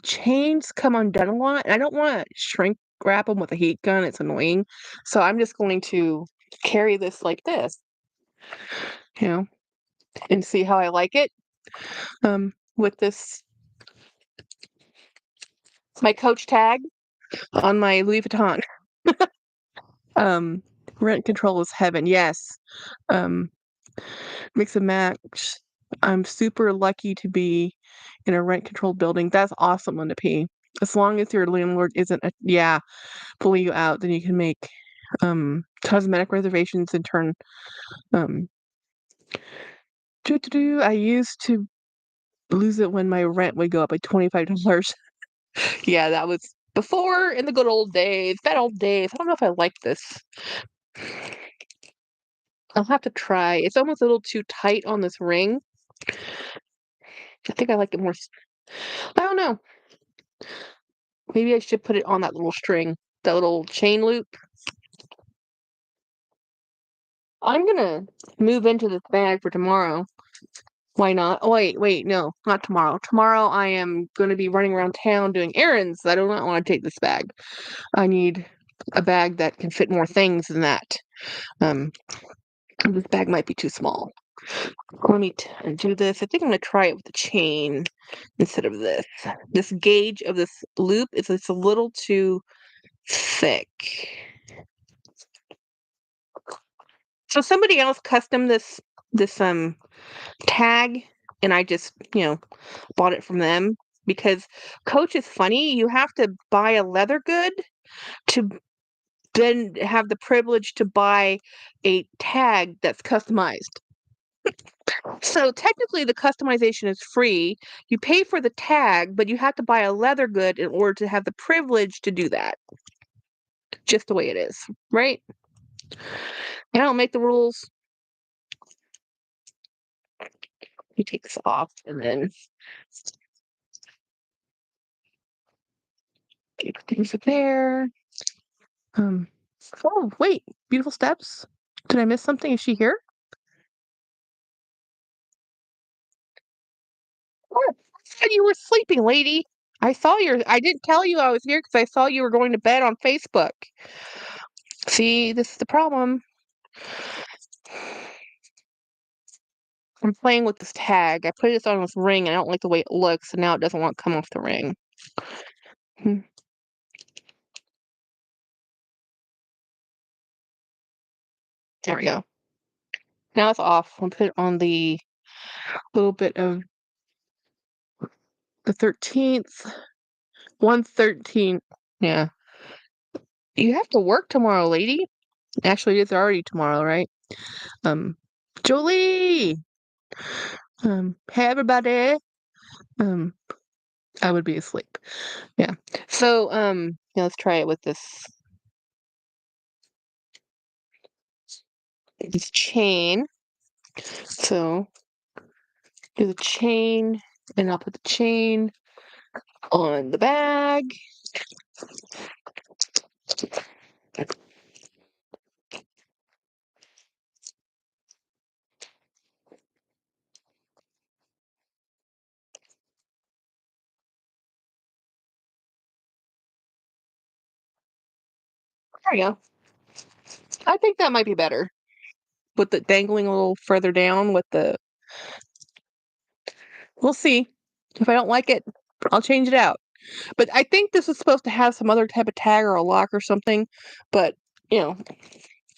chains come undone a lot, and I don't want to shrink wrap them with a heat gun. It's annoying. So I'm just going to carry this like this, you know, and see how I like it. With this, my Coach tag on my Louis Vuitton. Um, Rent control is heaven. Yes. Um, Mix and match. I'm super lucky to be in a rent controlled building. That's awesome, Linda P. As long as your landlord isn't, yeah, pulling you out, then you can make cosmetic reservations and turn um I used to lose it when my rent would go up by $25. Yeah, that was before in the good old days. Bad old days. I don't know if I like this. I'll have to try. It's almost a little too tight on this ring. I think I like it more. I don't know. Maybe I should put it on that little string, that little chain loop. I'm gonna move into this bag for tomorrow. Why not? Oh, wait, no, not tomorrow. Tomorrow I am gonna be running around town doing errands. I do not want to take this bag. I need a bag that can fit more things than that. Um, this bag might be too small. Let me do this. I think I'm gonna try it with the chain instead of this. This gauge of this loop is it's a little too thick. So somebody else custom this tag and I just, bought it from them because Coach is funny. You have to buy a leather good to then have the privilege to buy a tag that's customized. So technically the customization is free. You pay for the tag, but you have to buy a leather good in order to have the privilege to do that. Just the way it is, right? I don't make the rules. You take this off and then get things up there. Um, oh, wait, beautiful steps. Did I miss something? Is she here? Oh, I said you were sleeping, lady. I didn't tell you I was here because I saw you were going to bed on Facebook. See, this is the problem. I'm playing with this tag. I put this on this ring and I don't like the way it looks, and now it doesn't want to come off the ring. Hmm, there we go. Now it's off. I'll put it on the little bit of the 13th. 113. Yeah. You have to work tomorrow, lady. Actually, it's already tomorrow, right? Um, Jolie. Hey everybody. Um, I would be asleep. Yeah. So, yeah, let's try it with this chain. So, do the chain, and I'll put the chain on the bag. There we go. I think that might be better. With the dangling a little further down with the. We'll see. If I don't like it, I'll change it out. But I think this is supposed to have some other type of tag or a lock or something. But, you know,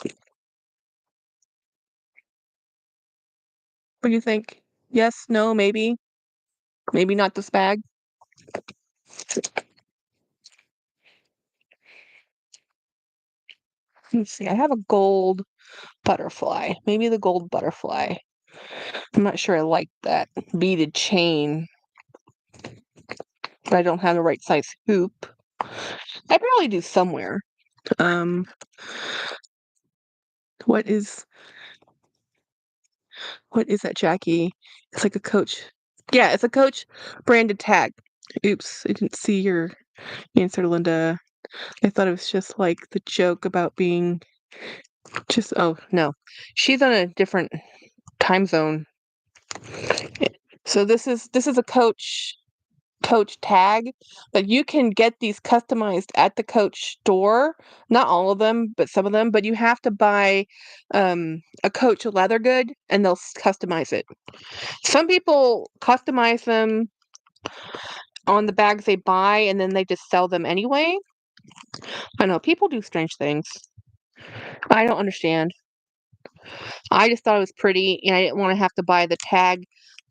what do you think? Yes, no, maybe. Maybe not this bag. Let's see. I have a gold butterfly. Maybe the gold butterfly. I'm not sure I like that beaded chain, but I don't have the right size hoop. I probably do somewhere. Um, what is that, Jackie? It's like a Coach. Yeah, it's a Coach branded tag. Oops, I didn't see your answer, Linda. I thought it was just like the joke about being just. Oh no, she's on a different time zone. So this is a Coach tag, but you can get these customized at the Coach store. Not all of them, but some of them. But you have to buy a Coach leather good, and they'll customize it. Some people customize them on the bags they buy, and then they just sell them anyway. I know people do strange things. I don't understand. I just thought it was pretty, and I didn't want to have to buy the tag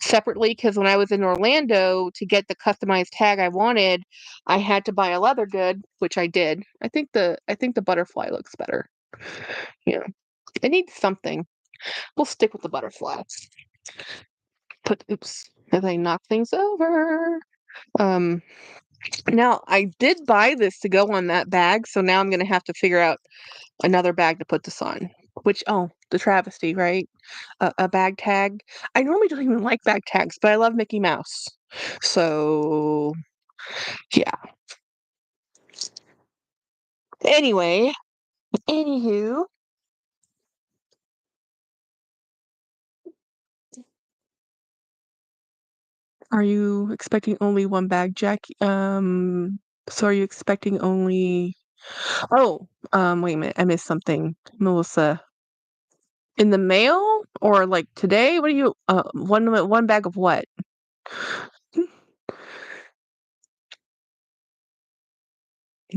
separately because when I was in Orlando to get the customized tag I wanted, I had to buy a leather good, which I did. I think the butterfly looks better. Yeah, it needs something. We'll stick with the butterfly. Oops, as I knock things over. Um, Now I did buy this to go on that bag, so now I'm gonna have to figure out another bag to put this on. Which, oh, the travesty, right? A bag tag. I normally don't even like bag tags, but I love Mickey Mouse. So, yeah. Anyway, anywho, are you expecting only one bag, Jackie? So are you expecting only Oh, wait a minute, I missed something. Melissa. In the mail or like today? What are you one bag of what?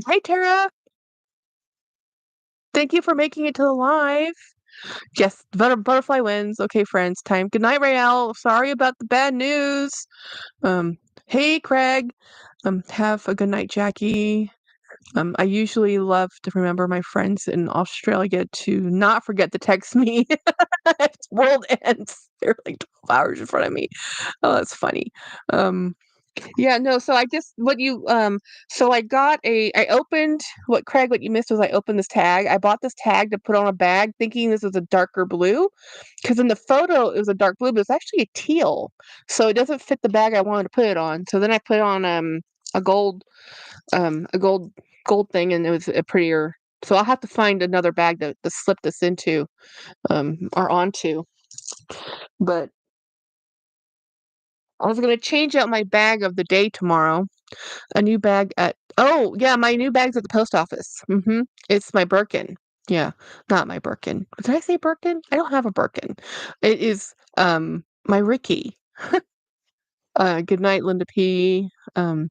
Hi Tara. Thank you for making it to the live. Yes, butterfly wins. Okay, friends, time. Good night, Rael. Sorry about the bad news. Um, hey, Craig. Have a good night, Jackie. I usually love to remember my friends in Australia to not forget to text me as world ends. They're like 12 hours in front of me. Oh, that's funny. Um, Yeah, no, so I just what you so I opened what you missed was I opened this tag. I bought this tag to put on a bag thinking this was a darker blue because in the photo it was a dark blue, but it's actually a teal. So it doesn't fit the bag I wanted to put it on. So then I put on a gold a gold thing and it was a prettier so I'll have to find another bag to slip this into or onto. But I was gonna change out my bag of the day tomorrow. A new bag at oh, yeah, my new bag's at the post office. It's my Birkin. Yeah, not my Birkin. Did I say Birkin? I don't have a Birkin. It is, my Ricky. Good night, Linda P. Um,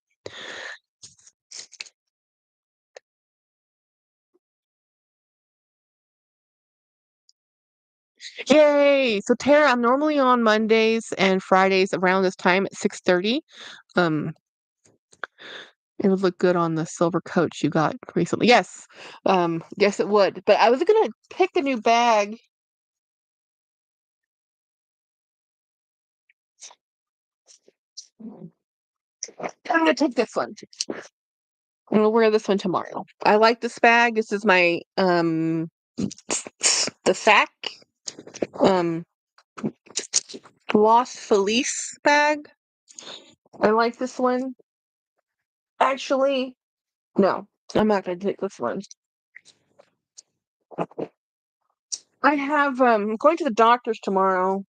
Yay! So, Tara, I'm normally on Mondays and Fridays around this time at 6:30. Um, it would look good on the silver coach you got recently. Yes, yes, it would. But I was gonna pick a new bag. I'm gonna take this one. I'm gonna wear this one tomorrow. I like this bag. This is my the sack um Lost Felice bag. I like this one. Actually, no, I'm not gonna take this one. I have I'm going to the doctor's tomorrow,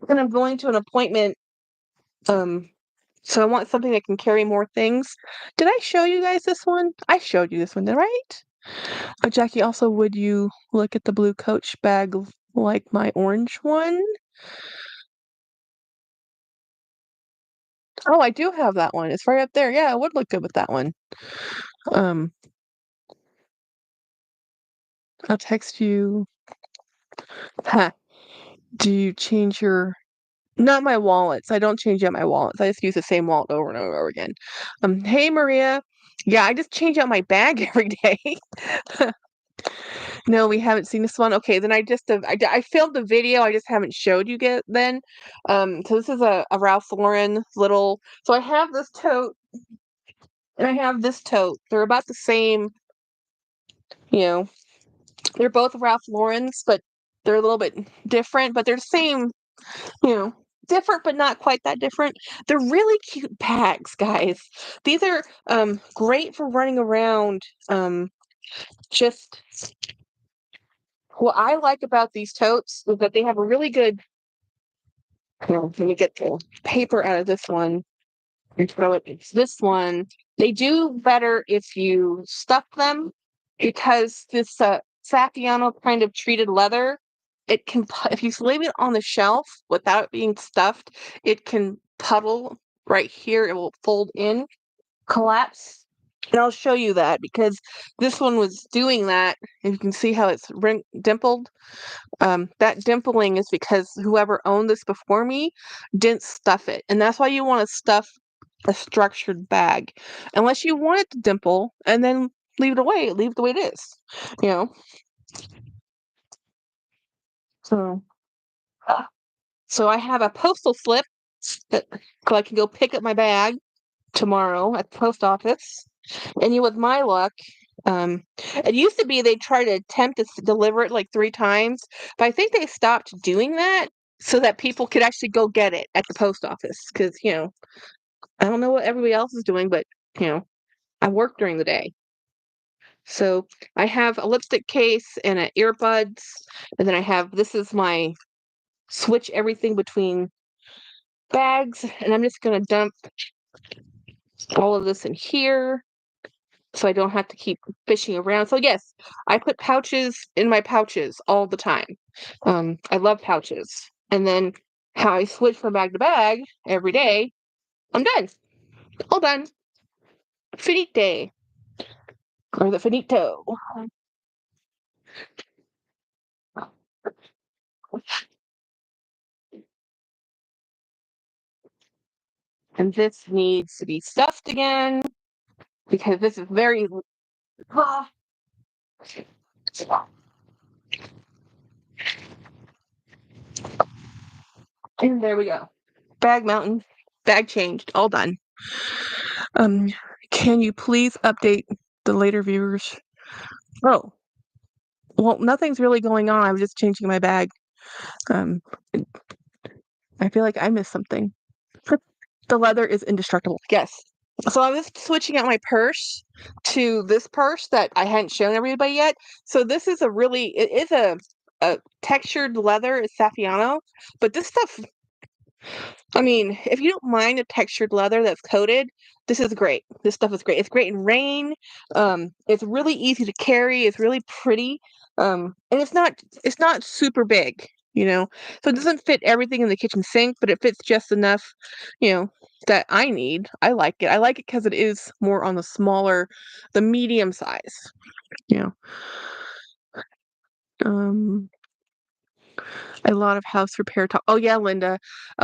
and I'm going to an appointment. Um, so I want something that can carry more things. Did I show you guys this one? I showed you this one, right? Oh, Jackie, also, would you look at the blue Coach bag like my orange one? Oh, I do have that one. It's right up there. Yeah, it would look good with that one. Um, I'll text you. Ha. Do you change your Not my wallets. I don't change out my wallets. I just use the same wallet over and over again. Hey Maria. Yeah, I just change out my bag every day. No, we haven't seen this one. Okay, then I filmed the video. I just haven't showed you yet. Then, so this is a Ralph Lauren little. So I have this tote and I have this tote. They're about the same. You know, they're both Ralph Lauren's, but they're a little bit different. But they're the same. You know, different but not quite that different. They're really cute bags, guys. These are great for running around. Just what I like about these totes is that they have a really good. Here, let me get the paper out of this one and throw it into this one. They do better if you stuff them because this Saffiano kind of treated leather, it can if you leave it on the shelf without it being stuffed, it can puddle right here. It will fold in, collapse. And I'll show you that because this one was doing that. And you can see how it's dimpled. That dimpling is because whoever owned this before me didn't stuff it. And that's why you want to stuff a structured bag. Unless you want it to dimple and then leave it away, leave it the way it is. You know? So so I have a postal slip that so I can go pick up my bag tomorrow at the post office. And you with my luck, um, it used to be they try to attempt to deliver it like 3 times, but I think they stopped doing that so that people could actually go get it at the post office. Because I don't know what everybody else is doing, but you know, I work during the day. So I have a lipstick case and an earbuds, and then I have this is my switch everything between bags, and I'm just gonna dump all of this in here so I don't have to keep fishing around. So yes, I put pouches in my pouches all the time. I love pouches. And then how I switch from bag to bag every day, I'm done. All done. Finite. Or the finito. And this needs to be stuffed again because this is very ah. And there we go. Bag mountain. Bag changed. All done. Um, can you please update the later viewers? Oh, well, nothing's really going on. I was just changing my bag. Um, I feel like I missed something. The leather is indestructible. Yes. So I was switching out my purse to this purse that I hadn't shown everybody yet. So this is it is a textured leather, it's Saffiano, but this stuff, I mean, if you don't mind a textured leather that's coated, this is great. This stuff is great. It's great in rain. It's really easy to carry. It's really pretty. And it's not super big, So it doesn't fit everything in the kitchen sink, but it fits just enough, you know, that I need. I like it. I like it because it is more on the medium size, you know. Um, a lot of house repair talk. Oh yeah, Linda,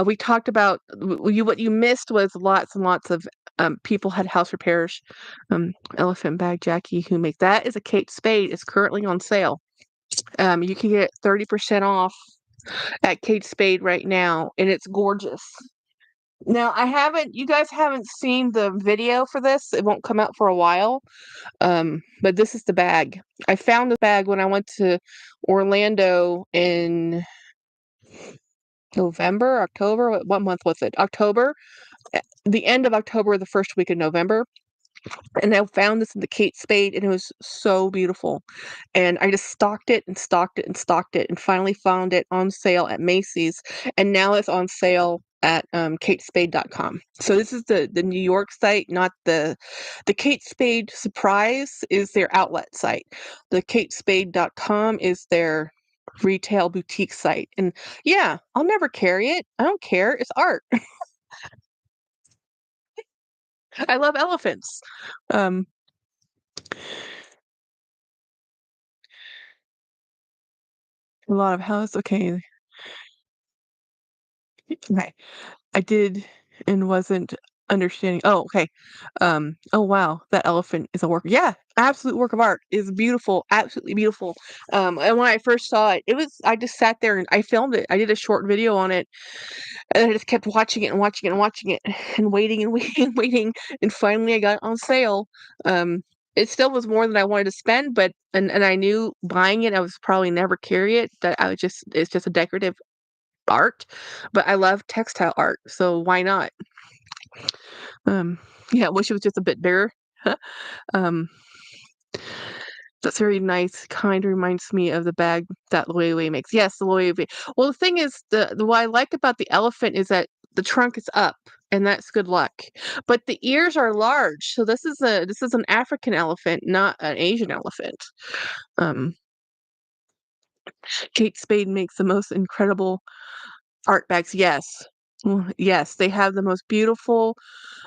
we talked about what you missed was lots and lots of people had house repairs. Elephant Bag Jackie, who make that is a Kate Spade, is currently on sale. You can get 30% off at Kate Spade right now, and it's gorgeous. Now you guys haven't seen the video for this. It won't come out for a while. But this is the bag. I found the bag when I went to Orlando in November, October. What month was it? October. The end of October, the first week of November. And I found this in the Kate Spade, and it was so beautiful. And I just stocked it and stocked it and stocked it, and finally found it on sale at Macy's. And now it's on sale at katespade.com. So this is the New York site, not the Kate Spade Surprise is their outlet site. The katespade.com is their retail boutique site. And yeah, I'll never carry it. I don't care. It's art. I love elephants. Um, a lot of house. Okay. Okay. I did and wasn't understanding. Oh, okay. Oh wow, that elephant is a work. Yeah, absolute work of art. It's beautiful, absolutely beautiful. And when I first saw it, I just sat there and I filmed it. I did a short video on it, and I just kept watching it and watching it and watching it and waiting and waiting and waiting. And finally, I got it on sale. It still was more than I wanted to spend, but and I knew buying it, I was probably never carry it. That I was just it's just a decorative art, but I love textile art, so why not? Um, yeah, I wish it was just a bit bigger. Um, that's very nice, kind reminds me of the bag that Loewe makes. Yes, the Loewe. Well, the thing is, the what I like about the elephant is that the trunk is up, and that's good luck. But the ears are large, so this is an African elephant, not an Asian elephant. Um, Kate Spade makes the most incredible art bags. Yes. Yes, they have the most beautiful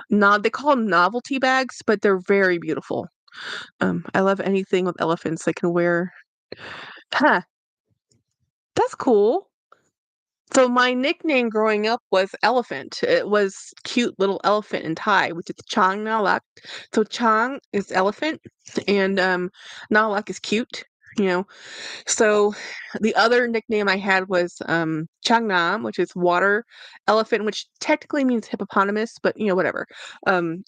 they call them novelty bags, but they're very beautiful. I love anything with elephants I can wear. Huh, that's cool. So my nickname growing up was Elephant. It was cute little elephant in Thai, which is Chang Nalak. So Chang is elephant, and Nalak is cute. You know, so the other nickname I had was Changnam, which is water elephant, which technically means hippopotamus, but whatever.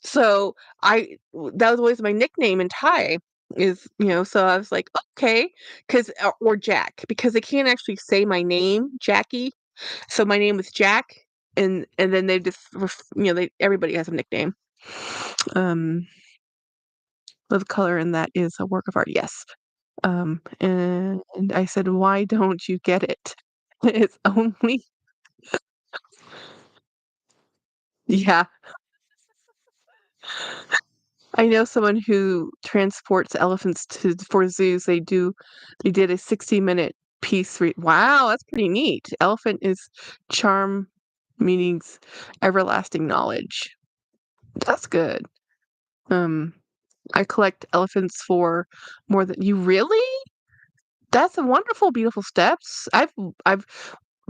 So that was always my nickname in Thai. So I was like, okay, because or Jack, because they can't actually say my name, Jackie. So my name was Jack, and then they just they everybody has a nickname. Um, the color in that is a work of art. Yes. And I said, "Why don't you get it?" It's only yeah. I know someone who transports elephants to for zoos. They did a 60-minute piece read. Wow, that's pretty neat. Elephant is charm, meanings everlasting knowledge. That's good. Um, I collect elephants for more than you really? That's a wonderful, beautiful steps. I've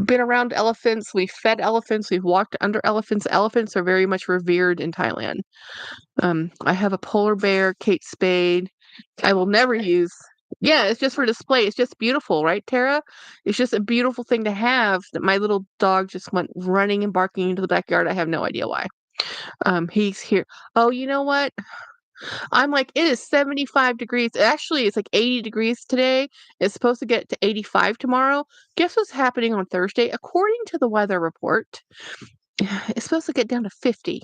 been around elephants, we've fed elephants, we've walked under elephants. Elephants are very much revered in Thailand. I have a polar bear, Kate Spade. I will never use yeah, it's just for display. It's just beautiful, right, Tara? It's just a beautiful thing to have that my little dog just went running and barking into the backyard. I have no idea why. He's here. Oh, you know what? I'm like, it is 75 degrees. Actually, it's like 80 degrees today. It's supposed to get to 85 tomorrow. Guess what's happening on Thursday? According to the weather report, it's supposed to get down to 50.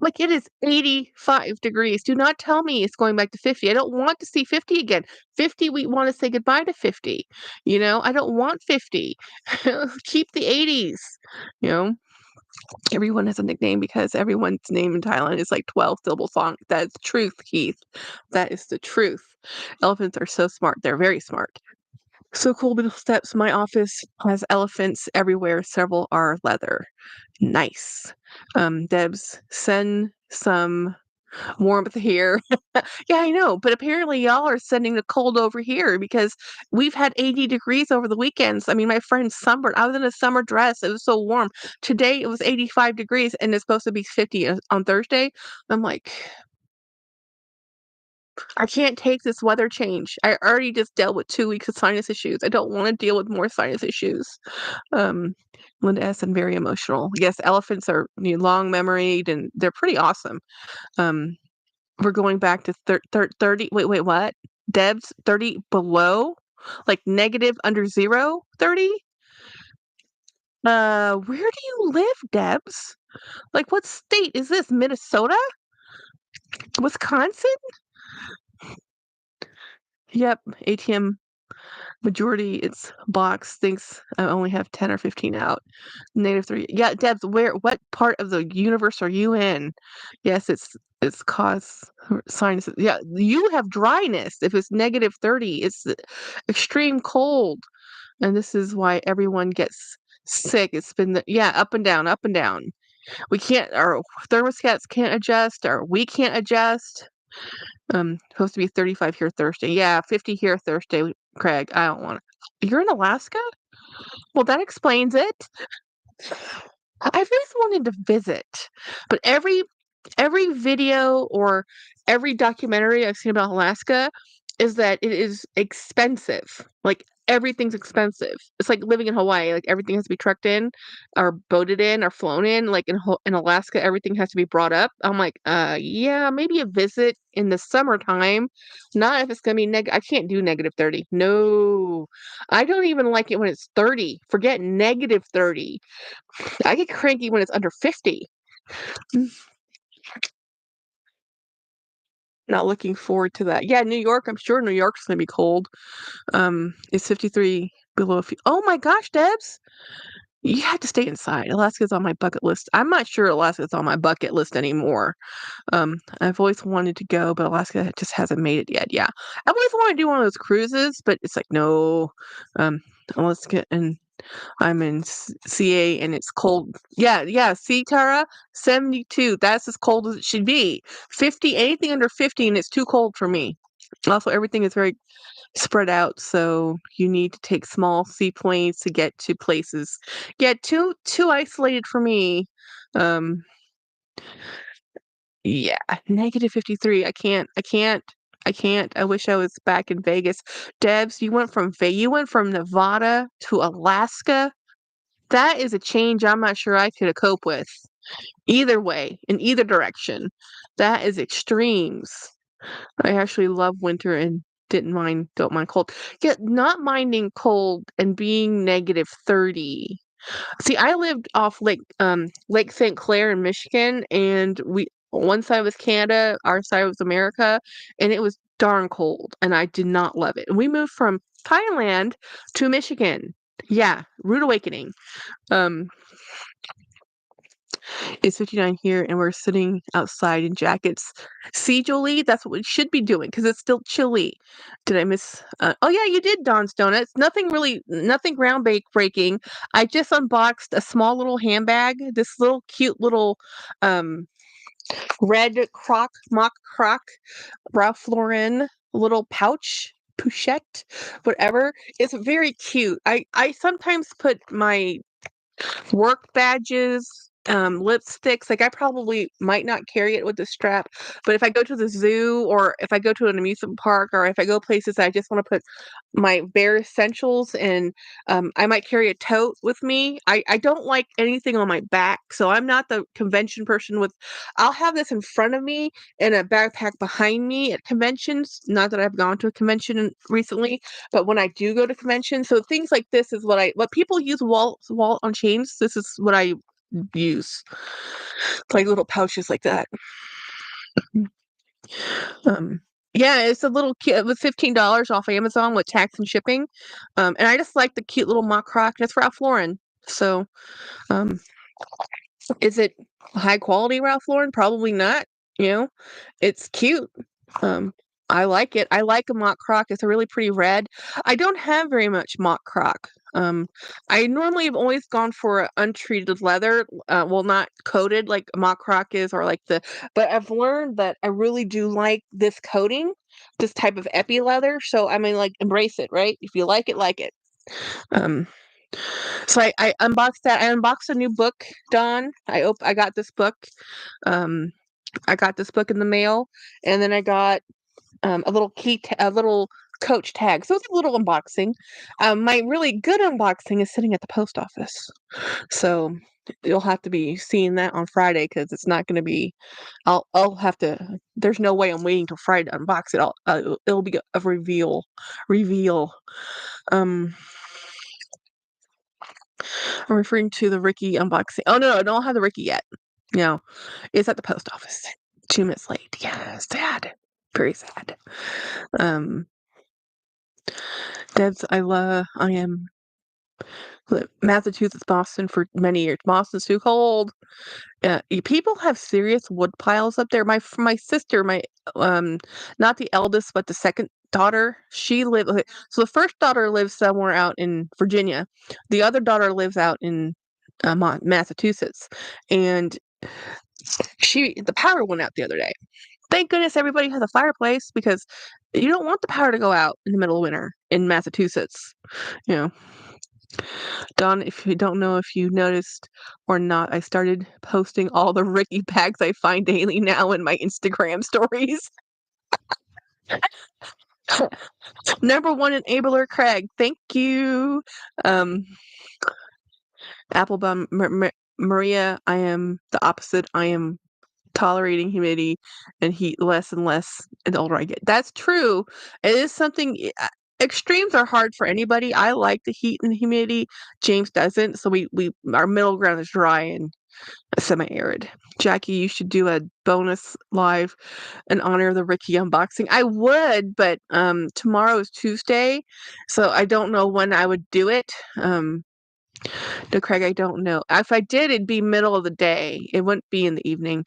Like it is 85 degrees. Do not tell me it's going back to 50. I don't want to see 50 again. 50, we want to say goodbye to 50. I don't want 50. Keep the 80s. You know, everyone has a nickname because everyone's name in Thailand is like 12 syllable song. That's truth, Keith. That is the truth. Elephants are so smart. They're very smart. So cool little steps. My office has elephants everywhere. Several are leather. Nice. Debs, send some warmth here. Yeah, I know, but apparently y'all are sending the cold over here because we've had 80 degrees over the weekends. I mean, my friend's sunburned. I was in a summer dress. It was so warm. Today it was 85 degrees and it's supposed to be 50 on Thursday. I'm like, I can't take this weather change. I already just dealt with 2 weeks of sinus issues. I don't want to deal with more sinus issues. Um, Linda S. and very emotional. Yes, elephants are long memoried and they're pretty awesome. Um, we're going back to 30. Wait, what? Debs 30 below? Like negative under zero 30? Where do you live, Debs? Like what state is this? Minnesota? Wisconsin? Yep, ATM majority it's box thinks I only have 10 or 15 out. Negative 3. Yeah, Debs, what part of the universe are you in? Yes, it's cause sinuses. Yeah, you have dryness. If it's negative 30, it's extreme cold. And this is why everyone gets sick. It's been yeah, up and down, up and down. We can't our thermostats can't adjust, or we can't adjust. Supposed to be 35 here Thursday. Yeah, 50 here Thursday, Craig. I don't want to. You're in Alaska? Well, that explains it. I've always wanted to visit, but every video or every documentary I've seen about Alaska is that it is expensive. Like everything's expensive. It's like living in Hawaii. Like everything has to be trucked in or boated in or flown in. Like in Alaska, everything has to be brought up. I'm like, yeah, maybe a visit in the summertime. Not if it's gonna be I can't do -30. No. I don't even like it when it's 30. Forget -30. I get cranky when it's under 50. Not looking forward to that. Yeah, New York, I'm sure New York's gonna be cold. It's 53 below a few. Oh my gosh, Debs, you had to stay inside. Alaska's on my bucket list. I'm not sure Alaska's on my bucket list anymore. I've always wanted to go, but Alaska just hasn't made it yet. Yeah. I've always wanted to do one of those cruises, but it's like, no. Alaska and I'm in CA and it's cold. Yeah, yeah. See, Tara, 72. That's as cold as it should be. 50, anything under 50, and it's too cold for me. Also, everything is very spread out, so you need to take small seaplanes to get to places. Yeah, too isolated for me. Um, yeah, -53. I can't. I wish I was back in Vegas. Debs, you went from Nevada to Alaska. That is a change I'm not sure I could cope with. Either way, in either direction. That is extremes. I actually love winter and don't mind cold. Yeah, not minding cold and being -30. See, I lived off Lake St. Clair in Michigan, and one side was Canada, our side was America, and it was darn cold, and I did not love it. And we moved from Thailand to Michigan. Yeah, rude awakening. Um, it's 59 here, and we're sitting outside in jackets. See, Jolie, that's what we should be doing because it's still chilly. Did I miss? Oh, yeah, you did, Don's Donuts. Nothing breaking. I just unboxed a small little handbag, this little cute little um, red mock croc, Ralph Lauren little pochette, whatever. It's very cute. I sometimes put my work badges, lipsticks. Like I probably might not carry it with the strap, but if I go to the zoo or if I go to an amusement park or if I go places I just want to put my bare essentials and I might carry a tote with me. I don't like anything on my back, so I'm not the convention person with I'll have this in front of me and a backpack behind me at conventions. Not that I've gone to a convention recently, but when I do go to conventions, so things like this is what people use wall on chains. This is what I use, like little pouches like that. Um, yeah, it's a little cute. It was $15 off Amazon with tax and shipping. And I just like the cute little mock croc. That's Ralph Lauren. So, um, is it high quality Ralph Lauren? Probably not. You know, it's cute. Um, I like it. I like a mock croc. It's a really pretty red. I don't have very much mock croc. I normally have always gone for untreated leather, well, not coated like a mock croc is, or like but I've learned that I really do like this coating, this type of epi leather. So I mean, like, embrace it, right? If you like it, like it. Um, so I unboxed that. I unboxed a new book, Dawn. I got this book. Um, I got this book in the mail, and then I got a little coach tag. So it's a little unboxing. My really good unboxing is sitting at the post office. So you'll have to be seeing that on Friday because it's not going to be. I'll have to. There's no way I'm waiting till Friday to unbox it. It'll be a reveal. Um, I'm referring to the Ricky unboxing. Oh no, I don't have the Ricky yet. No, it's at the post office. 2 minutes late. Yeah, sad. Very sad. Um, Debs, I am Massachusetts, Boston for many years. Boston's too cold. People have serious wood piles up there. My sister, not the eldest, but the second daughter, she lived. Okay, so the first daughter lives somewhere out in Virginia. The other daughter lives out in Massachusetts, and the power went out the other day. Thank goodness everybody has a fireplace because you don't want the power to go out in the middle of winter in Massachusetts. You know. Don, if you don't know if you noticed or not, I started posting all the Ricky bags I find daily now in my Instagram stories. Number one enabler, Craig. Thank you. Um, Applebum, Maria. I am the opposite. I am tolerating humidity and heat less and less the older I get. That's true. It is something. Extremes are hard for anybody. I like the heat and humidity. James doesn't. So we our middle ground is dry and semi-arid. Jackie, you should do a bonus live in honor of the Ricky unboxing. I would, but tomorrow is Tuesday, so I don't know when I would do it. No, Craig, I don't know. If I did, it'd be middle of the day. It wouldn't be in the evening.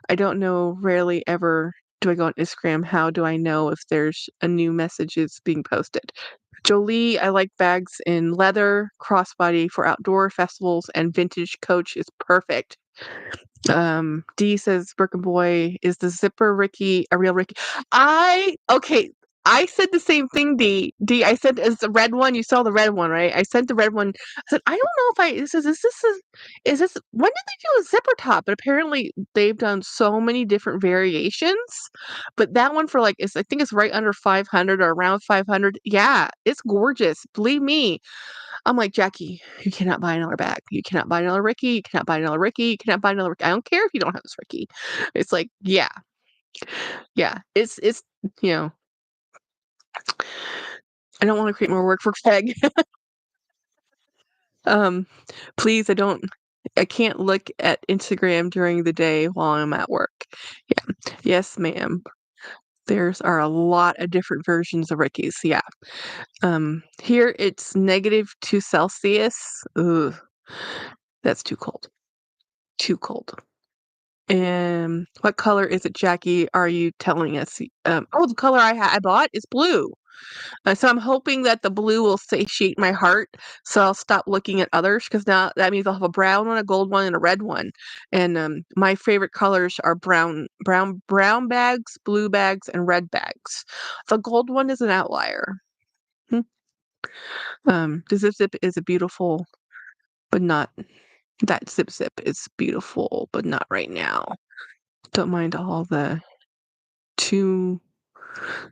I don't know. Rarely ever do I go on Instagram. How do I know if there's a new message is being posted? Jolie, I like bags in leather, crossbody for outdoor festivals, and vintage coach is perfect. D says Birkin Boy, is the zipper Ricky a real Ricky? Okay. I said the same thing, D. D, I said it's the red one. You saw the red one, right? I sent the red one. I said, I don't know if I is this when did they do a zipper top? But apparently they've done so many different variations. But that one for like is I think it's right under 500 or around 500. Yeah, it's gorgeous. Believe me. I'm like, Jackie, you cannot buy another bag. You cannot buy another Ricky. You cannot buy another Ricky. You cannot buy another Ricky. I don't care if you don't have this Ricky. It's like, yeah, yeah. It's you know, I don't want to create more work for Craig. um, please, I can't look at Instagram during the day while I'm at work. Yeah. Yes, ma'am. There's are a lot of different versions of Rickies. Yeah. Here it's -2 Celsius. Ugh, that's too cold. Too cold. What color is it, Jackie? Are you telling us? Oh, the color I bought is blue. So I'm hoping that the blue will satiate my heart, so I'll stop looking at others because now that means I'll have a brown one, a gold one, and a red one. And my favorite colors are brown bags, blue bags, and red bags. The gold one is an outlier. Hmm. The zip zip is a beautiful, but not that zip zip is beautiful, but not right now. Don't mind all the two,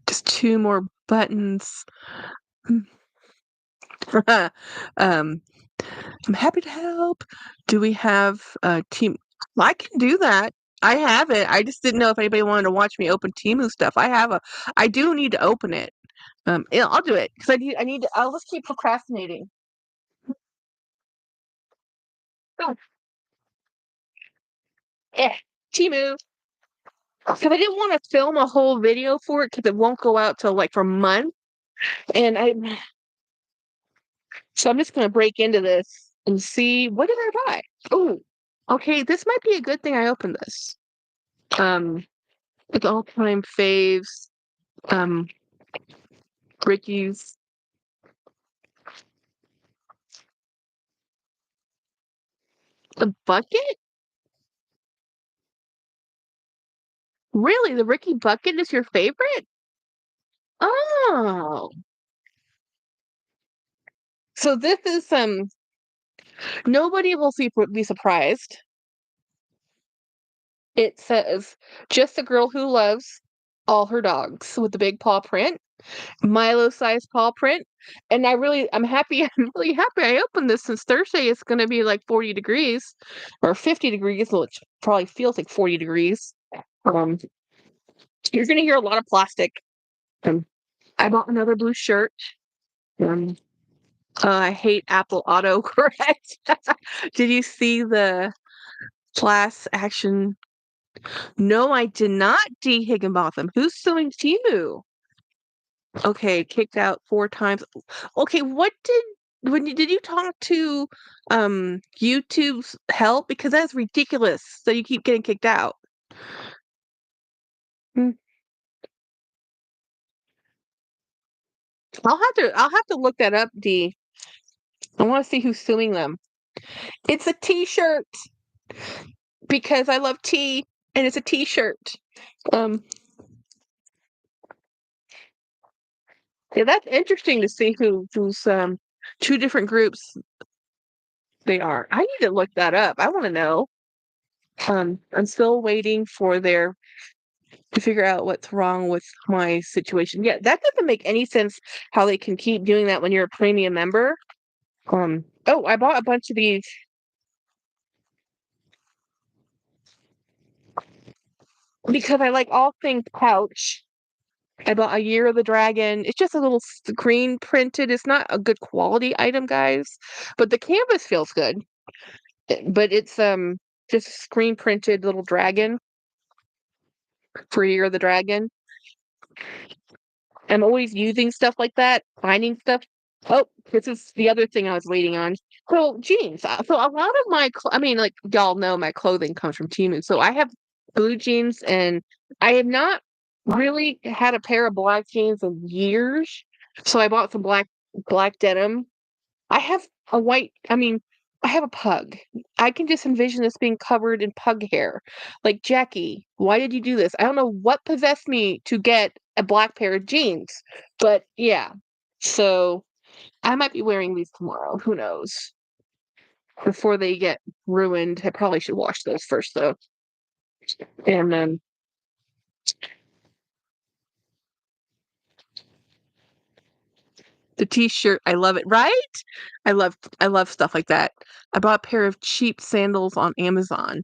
just two more buttons. um, I'm happy to help. Do we have a team? I can do that. I have it. I just didn't know if anybody wanted to watch me open Timu stuff. I do need to open it. Yeah, I'll do it because I need to. I'll just keep procrastinating. Oh, eh, Timu. Because I didn't want to film a whole video for it because it won't go out till like for months. And so I'm just gonna break into this and see what did I buy? Oh, okay, this might be a good thing I opened this. It's all-time faves. Um, Ricky's the bucket. Really, the Ricky bucket is your favorite? Oh, so this is nobody will be surprised. It says just a girl who loves all her dogs with the big paw print. Milo-sized paw print, and I'm happy I'm really happy I opened this since Thursday it's gonna be, like, 40 degrees or 50 degrees, which probably feels like 40 degrees. Um, you're gonna hear a lot of plastic. Um, I bought another blue shirt. Um, I hate Apple autocorrect. Did you see the class action? No, I did not, D. Higginbotham. Who's suing Temu? Okay, kicked out 4 times. Okay, did you talk to, YouTube's help? Because that's ridiculous, so you keep getting kicked out. Mm. I'll have to look that up, D. I wanna see who's suing them. It's a T-shirt because I love tea, and it's a T-shirt. Um, yeah, that's interesting to see who's, 2 different groups they are. I need to look that up. I wanna know. I'm still waiting for their to figure out what's wrong with my situation. Yeah, that doesn't make any sense how they can keep doing that when you're a premium member. Oh, I bought a bunch of these because I like all things pouch. I bought a Year of the Dragon. It's just a little screen printed. It's not a good quality item, guys, but the canvas feels good. But it's just a screen printed little dragon for Year of the Dragon. I'm always using stuff like that, finding stuff. Oh, this is the other thing I was waiting on. So jeans. So a lot of my, I mean, like y'all know, my clothing comes from Temu. So I have blue jeans, and I have not really had a pair of black jeans in years. So I bought some black denim. I have a white. I mean, I have a pug. I can just envision this being covered in pug hair. Like, Jackie, why did you do this? I don't know what possessed me to get a black pair of jeans, but yeah. So I might be wearing these tomorrow. Who knows? Before they get ruined, I probably should wash those first, though. And the T-shirt, I love it, right? I love stuff like that. I bought a pair of cheap sandals on Amazon.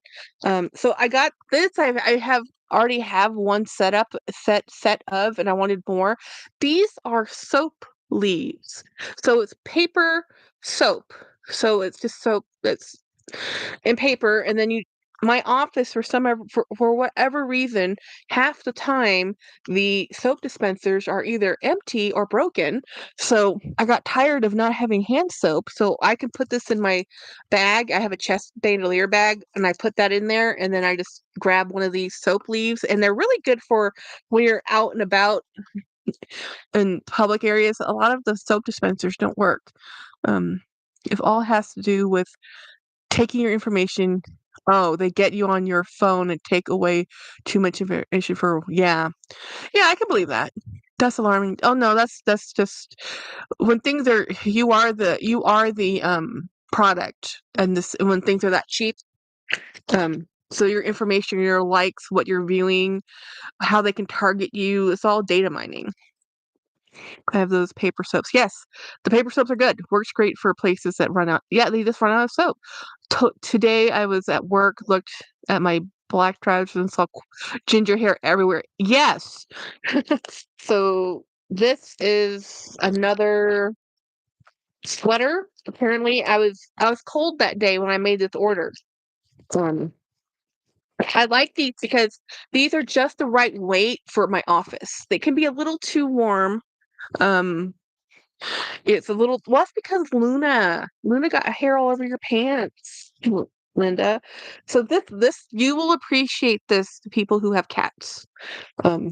So I got this. I have already have one set of, and I wanted more. These are soap leaves. So it's paper soap. So it's just soap that's in paper, and then you my office for whatever reason, half the time the soap dispensers are either empty or broken. So I got tired of not having hand soap, so I can put this in my bag. I have a chest bandolier bag, and I put that in there, and then I just grab one of these soap leaves, and they're really good for when you're out and about in public areas. A lot of the soap dispensers don't work. Um, it all has to do with taking your information. Oh, they get you on your phone and take away too much information for, yeah. Yeah, I can believe that. That's alarming. Oh no, that's just when things are you are the product, and this when things are that cheap. So your information, your likes, what you're viewing, how they can target you, it's all data mining. I have those paper soaps. Yes, the paper soaps are good. Works great for places that run out. Yeah, they just run out of soap. Today I was at work, looked at my black trousers and saw ginger hair everywhere. Yes. So this is another sweater. Apparently, I was cold that day when I made this order. Um, I like these because these are just the right weight for my office. They can be a little too warm. Um, it's a little. Well, that's because Luna got hair all over your pants, Linda. So this you will appreciate this, people who have cats. Um,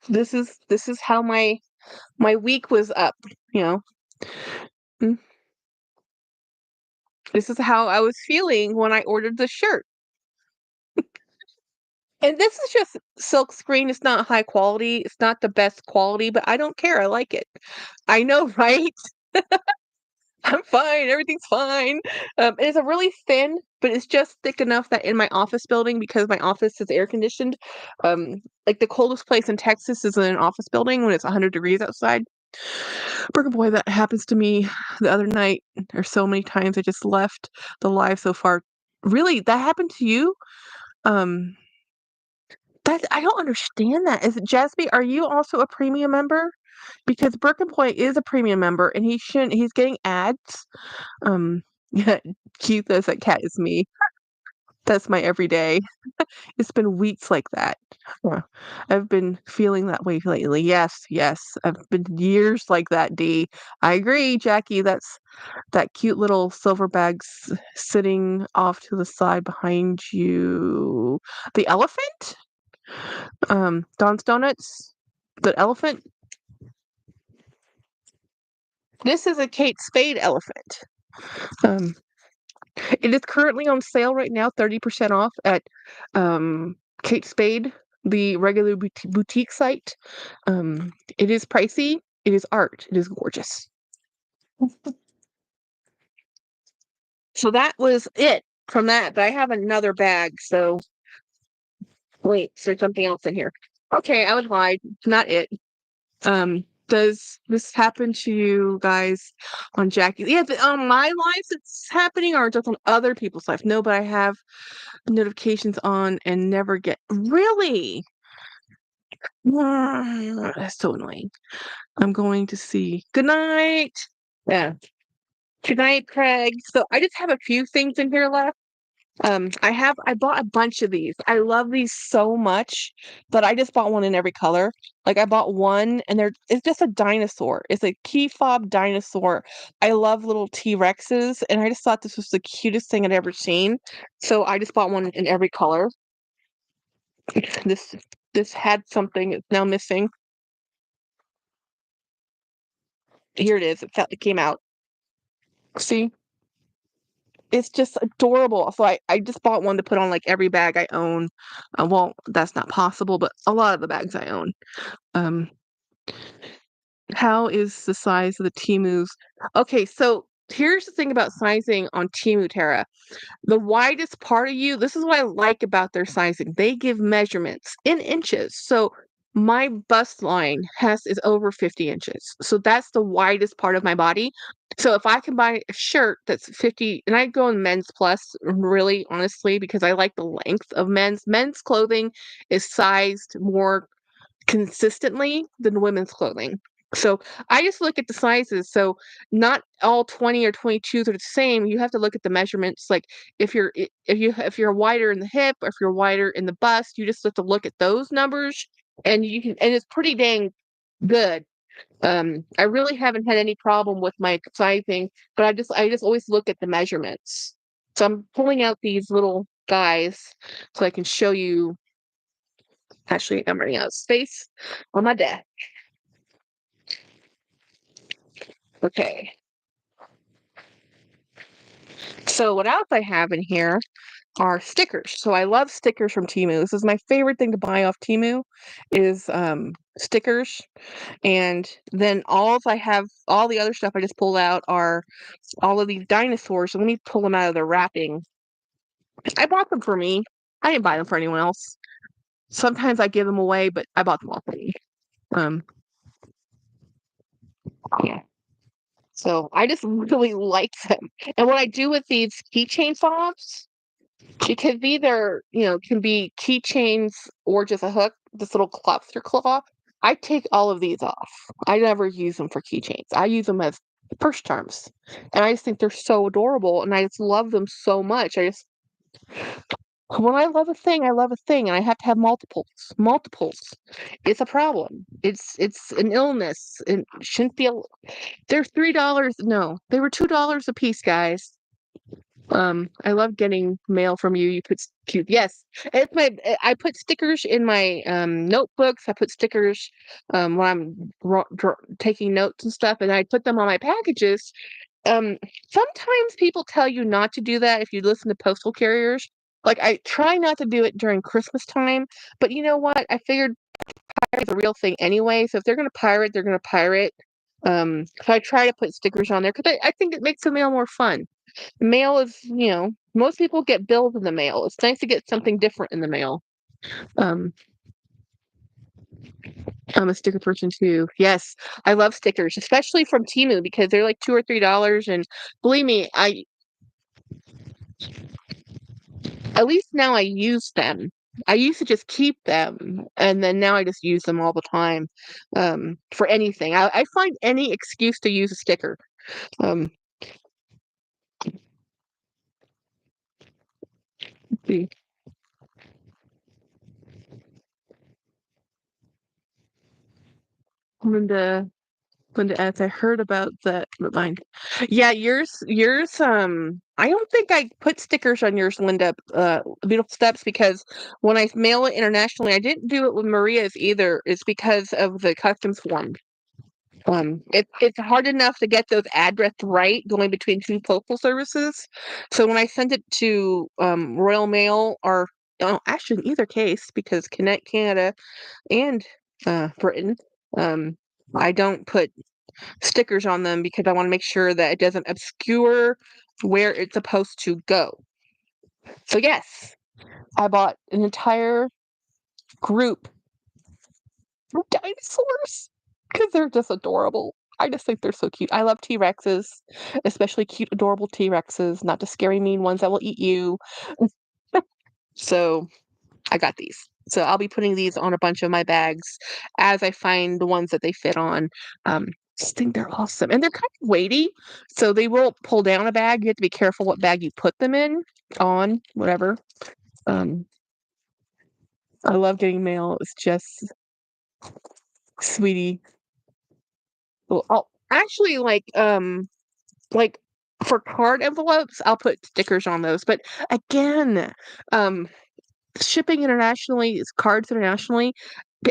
this is how my week was up. You know, Mm. This is how I was feeling when I ordered the shirt. And this is just silk screen. It's not high quality. It's not the best quality, but I don't care. I like it. I know, right? I'm fine. Everything's fine. It's a really thin, but it's just thick enough that in my office building, because my office is air conditioned, like the coldest place in Texas is in an office building when it's 100 degrees outside. Burger boy, that happens to me the other night. There's so many times I just left the live so far. Really, that happened to you? Um, that I don't understand that. Is it Jasmine? Are you also a premium member? Because Burger boy is a premium member, and he shouldn't. He's getting ads. Yeah, Keith says that cat is me. That's my everyday. It's been weeks like that. Yeah. I've been feeling that way lately. Yes, yes. I've been years like that, D. I agree, Jackie. That's that cute little silver bag's sitting off to the side behind you. The elephant? Don's Donuts? The elephant? This is a Kate Spade elephant. Um, It is currently on sale right now, 30% off at Kate Spade, the regular boutique site. It is pricey. It is art. It is gorgeous. So that was it from that, but I have another bag, so wait, is there something else in here? Okay, I was lied. It's not it. Does this happen to you guys on Jackie? Yeah, on my lives it's happening or just on other people's life? No, but I have notifications on and never get really. That's so annoying. I'm going to see. Good night. Yeah. Good night, Craig. So I just have a few things in here left. I bought a bunch of these. I love these so much, but I just bought one in every color. Like I bought one and it's just a dinosaur. It's a key fob dinosaur. I love little T-Rexes and I just thought this was the cutest thing I'd ever seen. So I just bought one in every color. This this had something, it's now missing. Here it is. It came out. See? It's just adorable. So I just bought one to put on like every bag I own. Well, that's not possible, but a lot of the bags I own. Um, how is the size of the Temu's? Okay, so here's the thing about sizing on Temu, Tara. The widest part of you, this is what I like about their sizing. They give measurements in inches. So my bust line is over 50 inches. So that's the widest part of my body. So if I can buy a shirt that's 50, and I go in men's plus, really honestly, because I like the length of men's clothing is sized more consistently than women's clothing. So I just look at the sizes. So not all 20 or 22s are the same. You have to look at the measurements. Like if you're wider in the hip or if you're wider in the bust, you just have to look at those numbers and you can and it's pretty dang good. I really haven't had any problem with my sizing, but I just always look at the measurements. So I'm pulling out these little guys so I can show you. Actually, I'm running out of space on my desk. Okay. So what else I have in here are stickers. So I love stickers from Temu. This is my favorite thing to buy off Temu is stickers. And then all the other stuff I just pulled out are all of these dinosaurs. So let me pull them out of their wrapping. I bought them for me. I didn't buy them for anyone else. Sometimes I give them away, but I bought them all for me. Um, yeah. So I just really like them. And what I do with these keychain fobs, because either, can be keychains or just a hook, this little lobster claw. I take all of these off. I never use them for keychains. I use them as purse charms. And I just think they're so adorable and I just love them so much. When I love a thing, I love a thing and I have to have multiples. Multiples. It's a problem. It's an illness. It shouldn't be they're $3. No, they were $2 a piece, guys. I love getting mail from you. You put cute. Yes, I put stickers in my notebooks. I put stickers when I'm taking notes and stuff, and I put them on my packages. Um, Sometimes people tell you not to do that if you listen to postal carriers. Like I try not to do it during Christmas time, but you know what? I figured pirate's a real thing anyway. So if they're gonna pirate, they're gonna pirate. So I try to put stickers on there because I think it makes the mail more fun. Mail is, most people get bills in the mail. It's nice to get something different in the mail. Um, I'm a sticker person too. Yes, I love stickers, especially from Temu because they're like $2 or $3. And believe me, I at least now I use them. I used to just keep them, and then now I just use them all the time for anything. I find any excuse to use a sticker. Um, let's see. Linda, Linda as I heard about that remind. Yeah, I don't think I put stickers on yours, Linda, Beautiful Steps, because when I mail it internationally, I didn't do it with Maria's either. It's because of the customs form. It's hard enough to get those address right going between two postal services. So when I send it to Royal Mail or actually in either case, because Connect Canada and Britain, um, I don't put stickers on them because I want to make sure that it doesn't obscure where it's supposed to go. So yes, I bought an entire group of dinosaurs because they're just adorable. I just think they're so cute. I love T-Rexes, especially cute, adorable T-Rexes, not the scary, mean ones that will eat you. So I got these. So I'll be putting these on a bunch of my bags as I find the ones that they fit on. Um, just think they're awesome. And they're kind of weighty, so they will pull down a bag. You have to be careful what bag you put them in, on, whatever. Um, I love getting mail. It's just sweetie. Well, I'll actually like for card envelopes, I'll put stickers on those. But again, um, shipping internationally is cards internationally.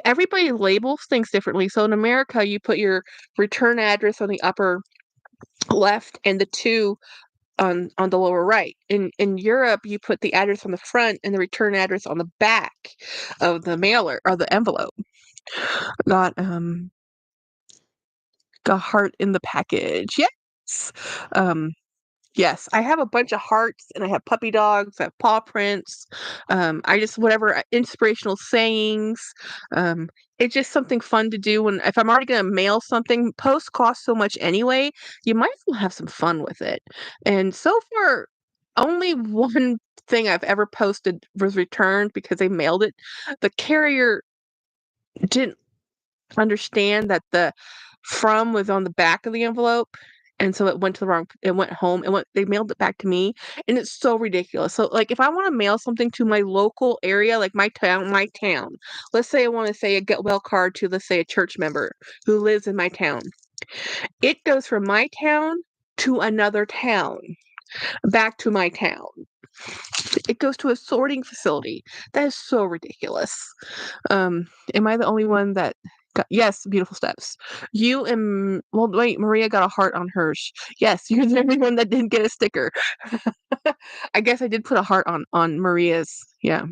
Everybody labels things differently. So in America, you put your return address on the upper left and the two on the lower right. In Europe, you put the address on the front and the return address on the back of the mailer or the envelope. Got got heart in the package. Yes. Um Yes, I have a bunch of hearts and I have puppy dogs, I have paw prints. I just whatever inspirational sayings. Um, it's just something fun to do when if I'm already gonna mail something, post costs so much anyway, you might as well have some fun with it. And so far, only one thing I've ever posted was returned because they mailed it. The carrier didn't understand that the "from" was on the back of the envelope, and so it went to the wrong it went home, and they mailed it back to me, and it's so ridiculous. So, like, if I wanna mail something to my local area, like my town, let's say I wanna say a get well card to, let's say, a church member who lives in my town. It goes from my town to another town, back to my town. It goes to a sorting facility. That is so ridiculous. Am I the only one that got yes, beautiful steps. You and well, wait, Maria got a heart on hers. Yes, you're the only one that didn't get a sticker. I guess I did put a heart on Maria's. Yeah.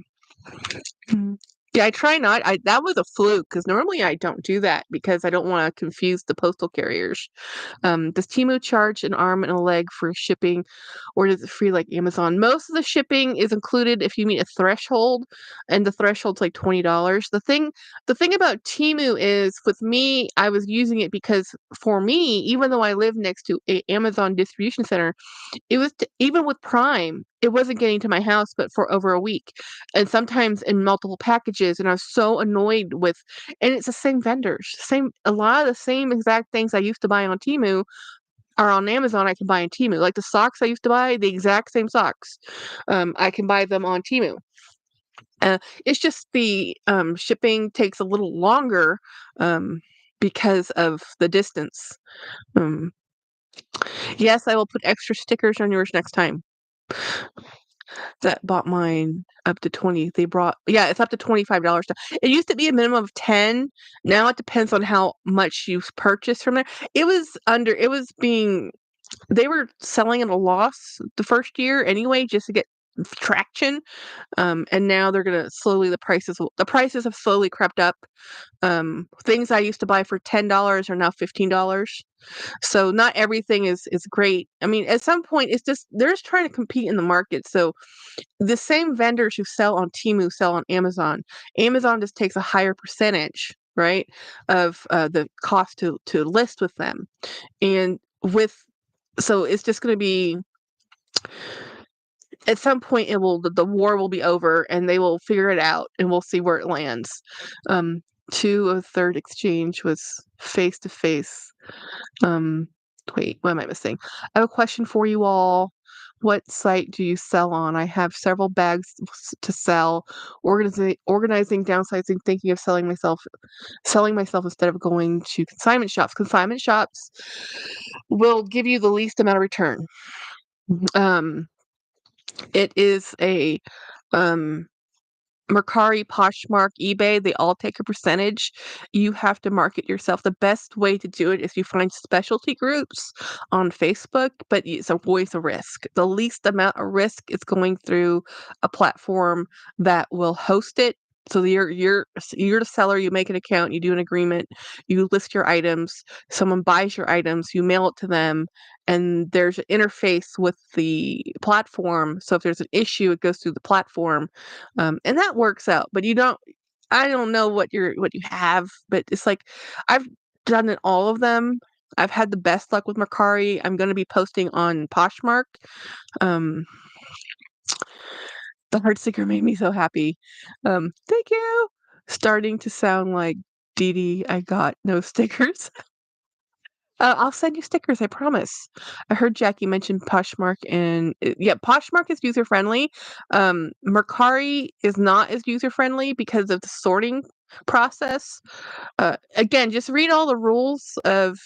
Mhm. Yeah, I try not. I that was a fluke because normally I don't do that because I don't want to confuse the postal carriers. Does Temu charge an arm and a leg for shipping, or is it free like Amazon? Most of the shipping is included if you meet a threshold, and the threshold's like $20. The thing about Temu is, with me, I was using it because for me, even though I live next to a Amazon distribution center, it was even with Prime, it wasn't getting to my house, but for over a week, and sometimes in multiple packages, and I was so annoyed with and it's the same vendors, same a lot of the same exact things I used to buy on Temu are on Amazon I can buy on Temu, like the socks I used to buy, the exact same socks, I can buy them on Temu. It's just shipping takes a little longer, um, because of the distance. Um, yes, I will put extra stickers on yours next time. That bought mine up to 20. They brought yeah, it's up to $25 now. It used to be a minimum of 10. Now it depends on how much you've purchased from there. It was being they were selling at a loss the first year anyway just to get traction. And now they're gonna slowly the prices have slowly crept up. Things I used to buy for $10 are now $15. So not everything is great. I mean, at some point, it's just they're just trying to compete in the market. So the same vendors who sell on Temu sell on Amazon. Amazon just takes a higher percentage, right, of the cost to list with them, and with so it's just going to be at some point the war will be over and they will figure it out and we'll see where it lands. Two of third exchange was face to face. Um, Wait, what am I missing? I have a question for you all. What site do you sell on? I have several bags to sell. Organizing, downsizing, thinking of selling myself instead of going to consignment shops. Consignment shops will give you the least amount of return. Um, it is a um Mercari, Poshmark, eBay, they all take a percentage. You have to market yourself. The best way to do it is you find specialty groups on Facebook, but it's always a risk. The least amount of risk is going through a platform that will host it So you're the seller, you make an account, you do an agreement, you list your items, someone buys your items, you mail it to them, and there's an interface with the platform. So if there's an issue, it goes through the platform, and that works out. But you don't. I don't know what you have, but it's like I've done it all of them. I've had the best luck with Mercari. I'm going to be posting on Poshmark. Um, The heart sticker made me so happy. Thank you. Starting to sound like Dee Dee, I got no stickers. I'll send you stickers, I promise. I heard Jackie mention Poshmark and yeah, Poshmark is user friendly. Mercari is not as user friendly because of the sorting process. Again, just read all the rules of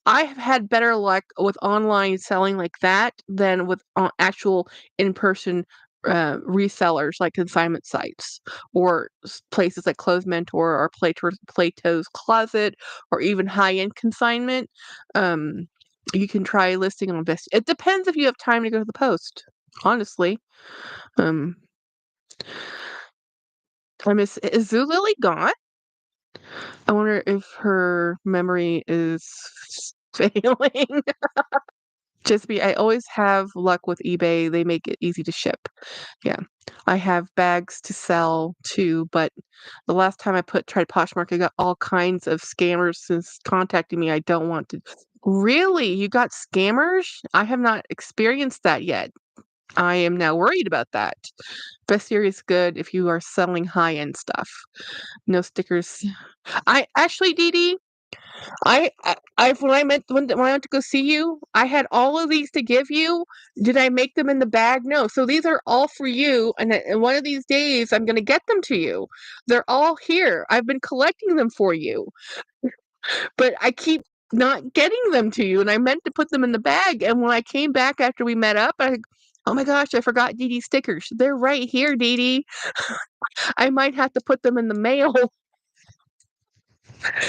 I have had better luck with online selling like that than with actual in-person resellers like consignment sites or places like Clothes Mentor or Plato's Closet or even high-end consignment. Um, you can try listing on this. It depends if you have time to go to the post, honestly. Um, is Zulily gone? I wonder if her memory is failing. I always have luck with eBay. They make it easy to ship. Yeah. I have bags to sell too, but the last time tried Poshmark, I got all kinds of scammers since contacting me. I don't want to. Really? You got scammers? I have not experienced that yet. I am now worried about that. Bestiary is good if you are selling high-end stuff. No stickers. I actually, Dee Dee, I when I went to go see you, I had all of these to give you. Did I make them in the bag? No. So these are all for you, and one of these days I'm gonna get them to you. They're all here. I've been collecting them for you, but I keep not getting them to you, and I meant to put them in the bag. And when I came back after we met up, oh my gosh, I forgot Dee Dee stickers. They're right here, Dee Dee. I might have to put them in the mail.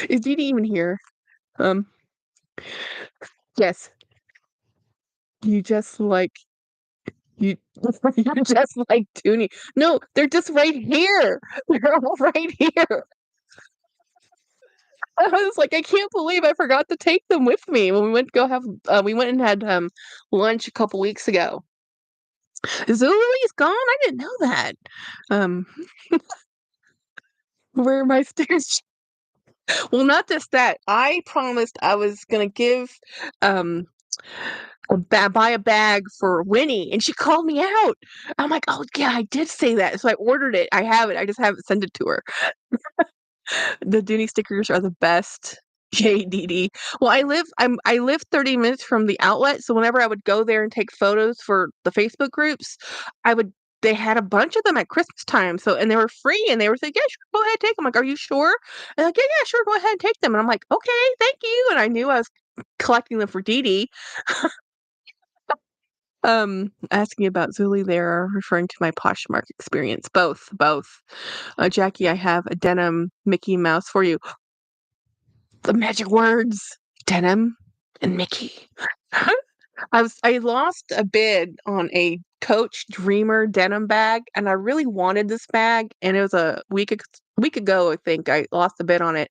Is Dee Dee even here? Um, yes. You just like You you're just like Toonie. No, they're just right here. They're all right here. I was like, I can't believe I forgot to take them with me when we went to go have we went and had lunch a couple weeks ago. Zuli's gone? I didn't know that. Um, where are my stickers? Well, not just that. I promised I was gonna give um buy a bag for Winnie, and she called me out. I'm like, oh yeah, I did say that. So I ordered it. I have it. I just haven't sent it to her. The Dooney stickers are the best. Yay, Dee Dee. Well, I live 30 minutes from the outlet, so whenever I would go there and take photos for the Facebook groups, I would they had a bunch of them at Christmas time, so and they were free, and they were saying, "Yeah, sure, go ahead, take them." Like, "Are you sure?" And like, "Yeah, yeah, sure, go ahead and take them." And I'm like, "Okay, thank you." And I knew I was collecting them for Dee Dee. Asking about Zuli there, referring to my Poshmark experience. Both, both. Jackie, I have a denim Mickey Mouse for you. The magic words, denim and Mickey. I lost a bid on a Coach Dreamer denim bag, and I really wanted this bag, and it was a week ago, I think. I lost a bid on it.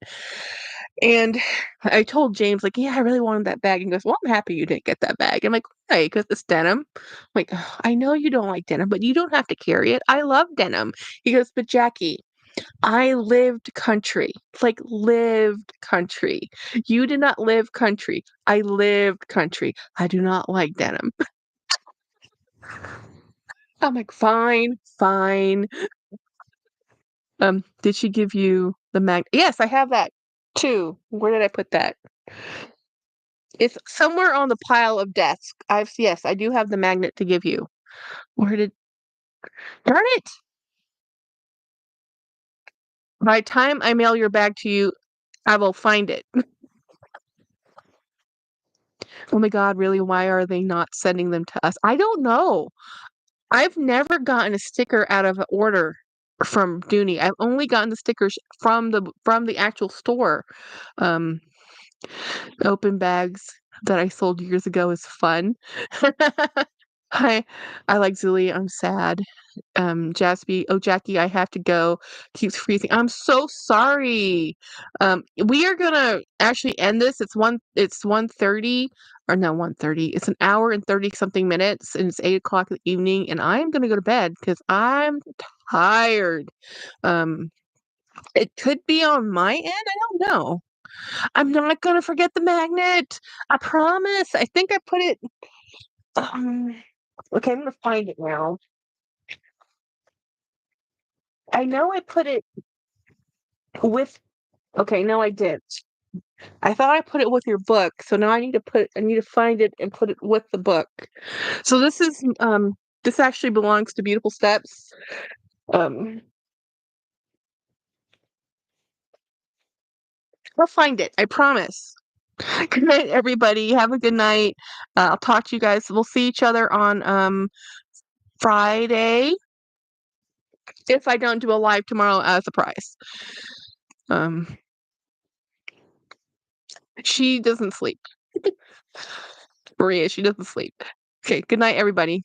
And I told James, like, "Yeah, I really wanted that bag." And he goes, "Well, I'm happy you didn't get that bag." I'm like, "Why? Because it's denim." I'm like, "Ugh, I know you don't like denim, but you don't have to carry it. I love denim." He goes, "But Jackie, I lived country, like lived country. You did not live country. I lived country. I do not like denim." I'm like, "Fine, fine." Did she give you the mag? Yes, I have that too. Where did I put that? It's somewhere on the pile of desk. Yes, I do have the magnet to give you. Where did Darn it! By the time I mail your bag to you, I will find it. Oh my god, really? Why are they not sending them to us? I don't know. I've never gotten a sticker out of an order from Dooney. I've only gotten the stickers from the actual store. Um, Open bags that I sold years ago is fun. Hi, I like Zilly. I'm sad. Jaspy, oh Jackie, I have to go. Keeps freezing. I'm so sorry. We are gonna actually end this. It's 1:30 or no 1:30. It's an hour and 30 something minutes and it's 8 o'clock in the evening and I'm gonna go to bed because I'm tired. Um, it could be on my end. I don't know. I'm not gonna forget the magnet. I promise. I think I put it. Um, okay, I'm gonna find it now. I know I put it with. Okay, no, I did. I thought I put it with your book, so now I need to find it and put it with the book. So this actually belongs to Beautiful Steps. Um I'll find it. I promise. Good night, everybody. Have a good night. I'll talk to you guys. We'll see each other on Friday if I don't do a live tomorrow as a prize. Um she doesn't sleep. Maria, she doesn't sleep. Okay, good night, everybody.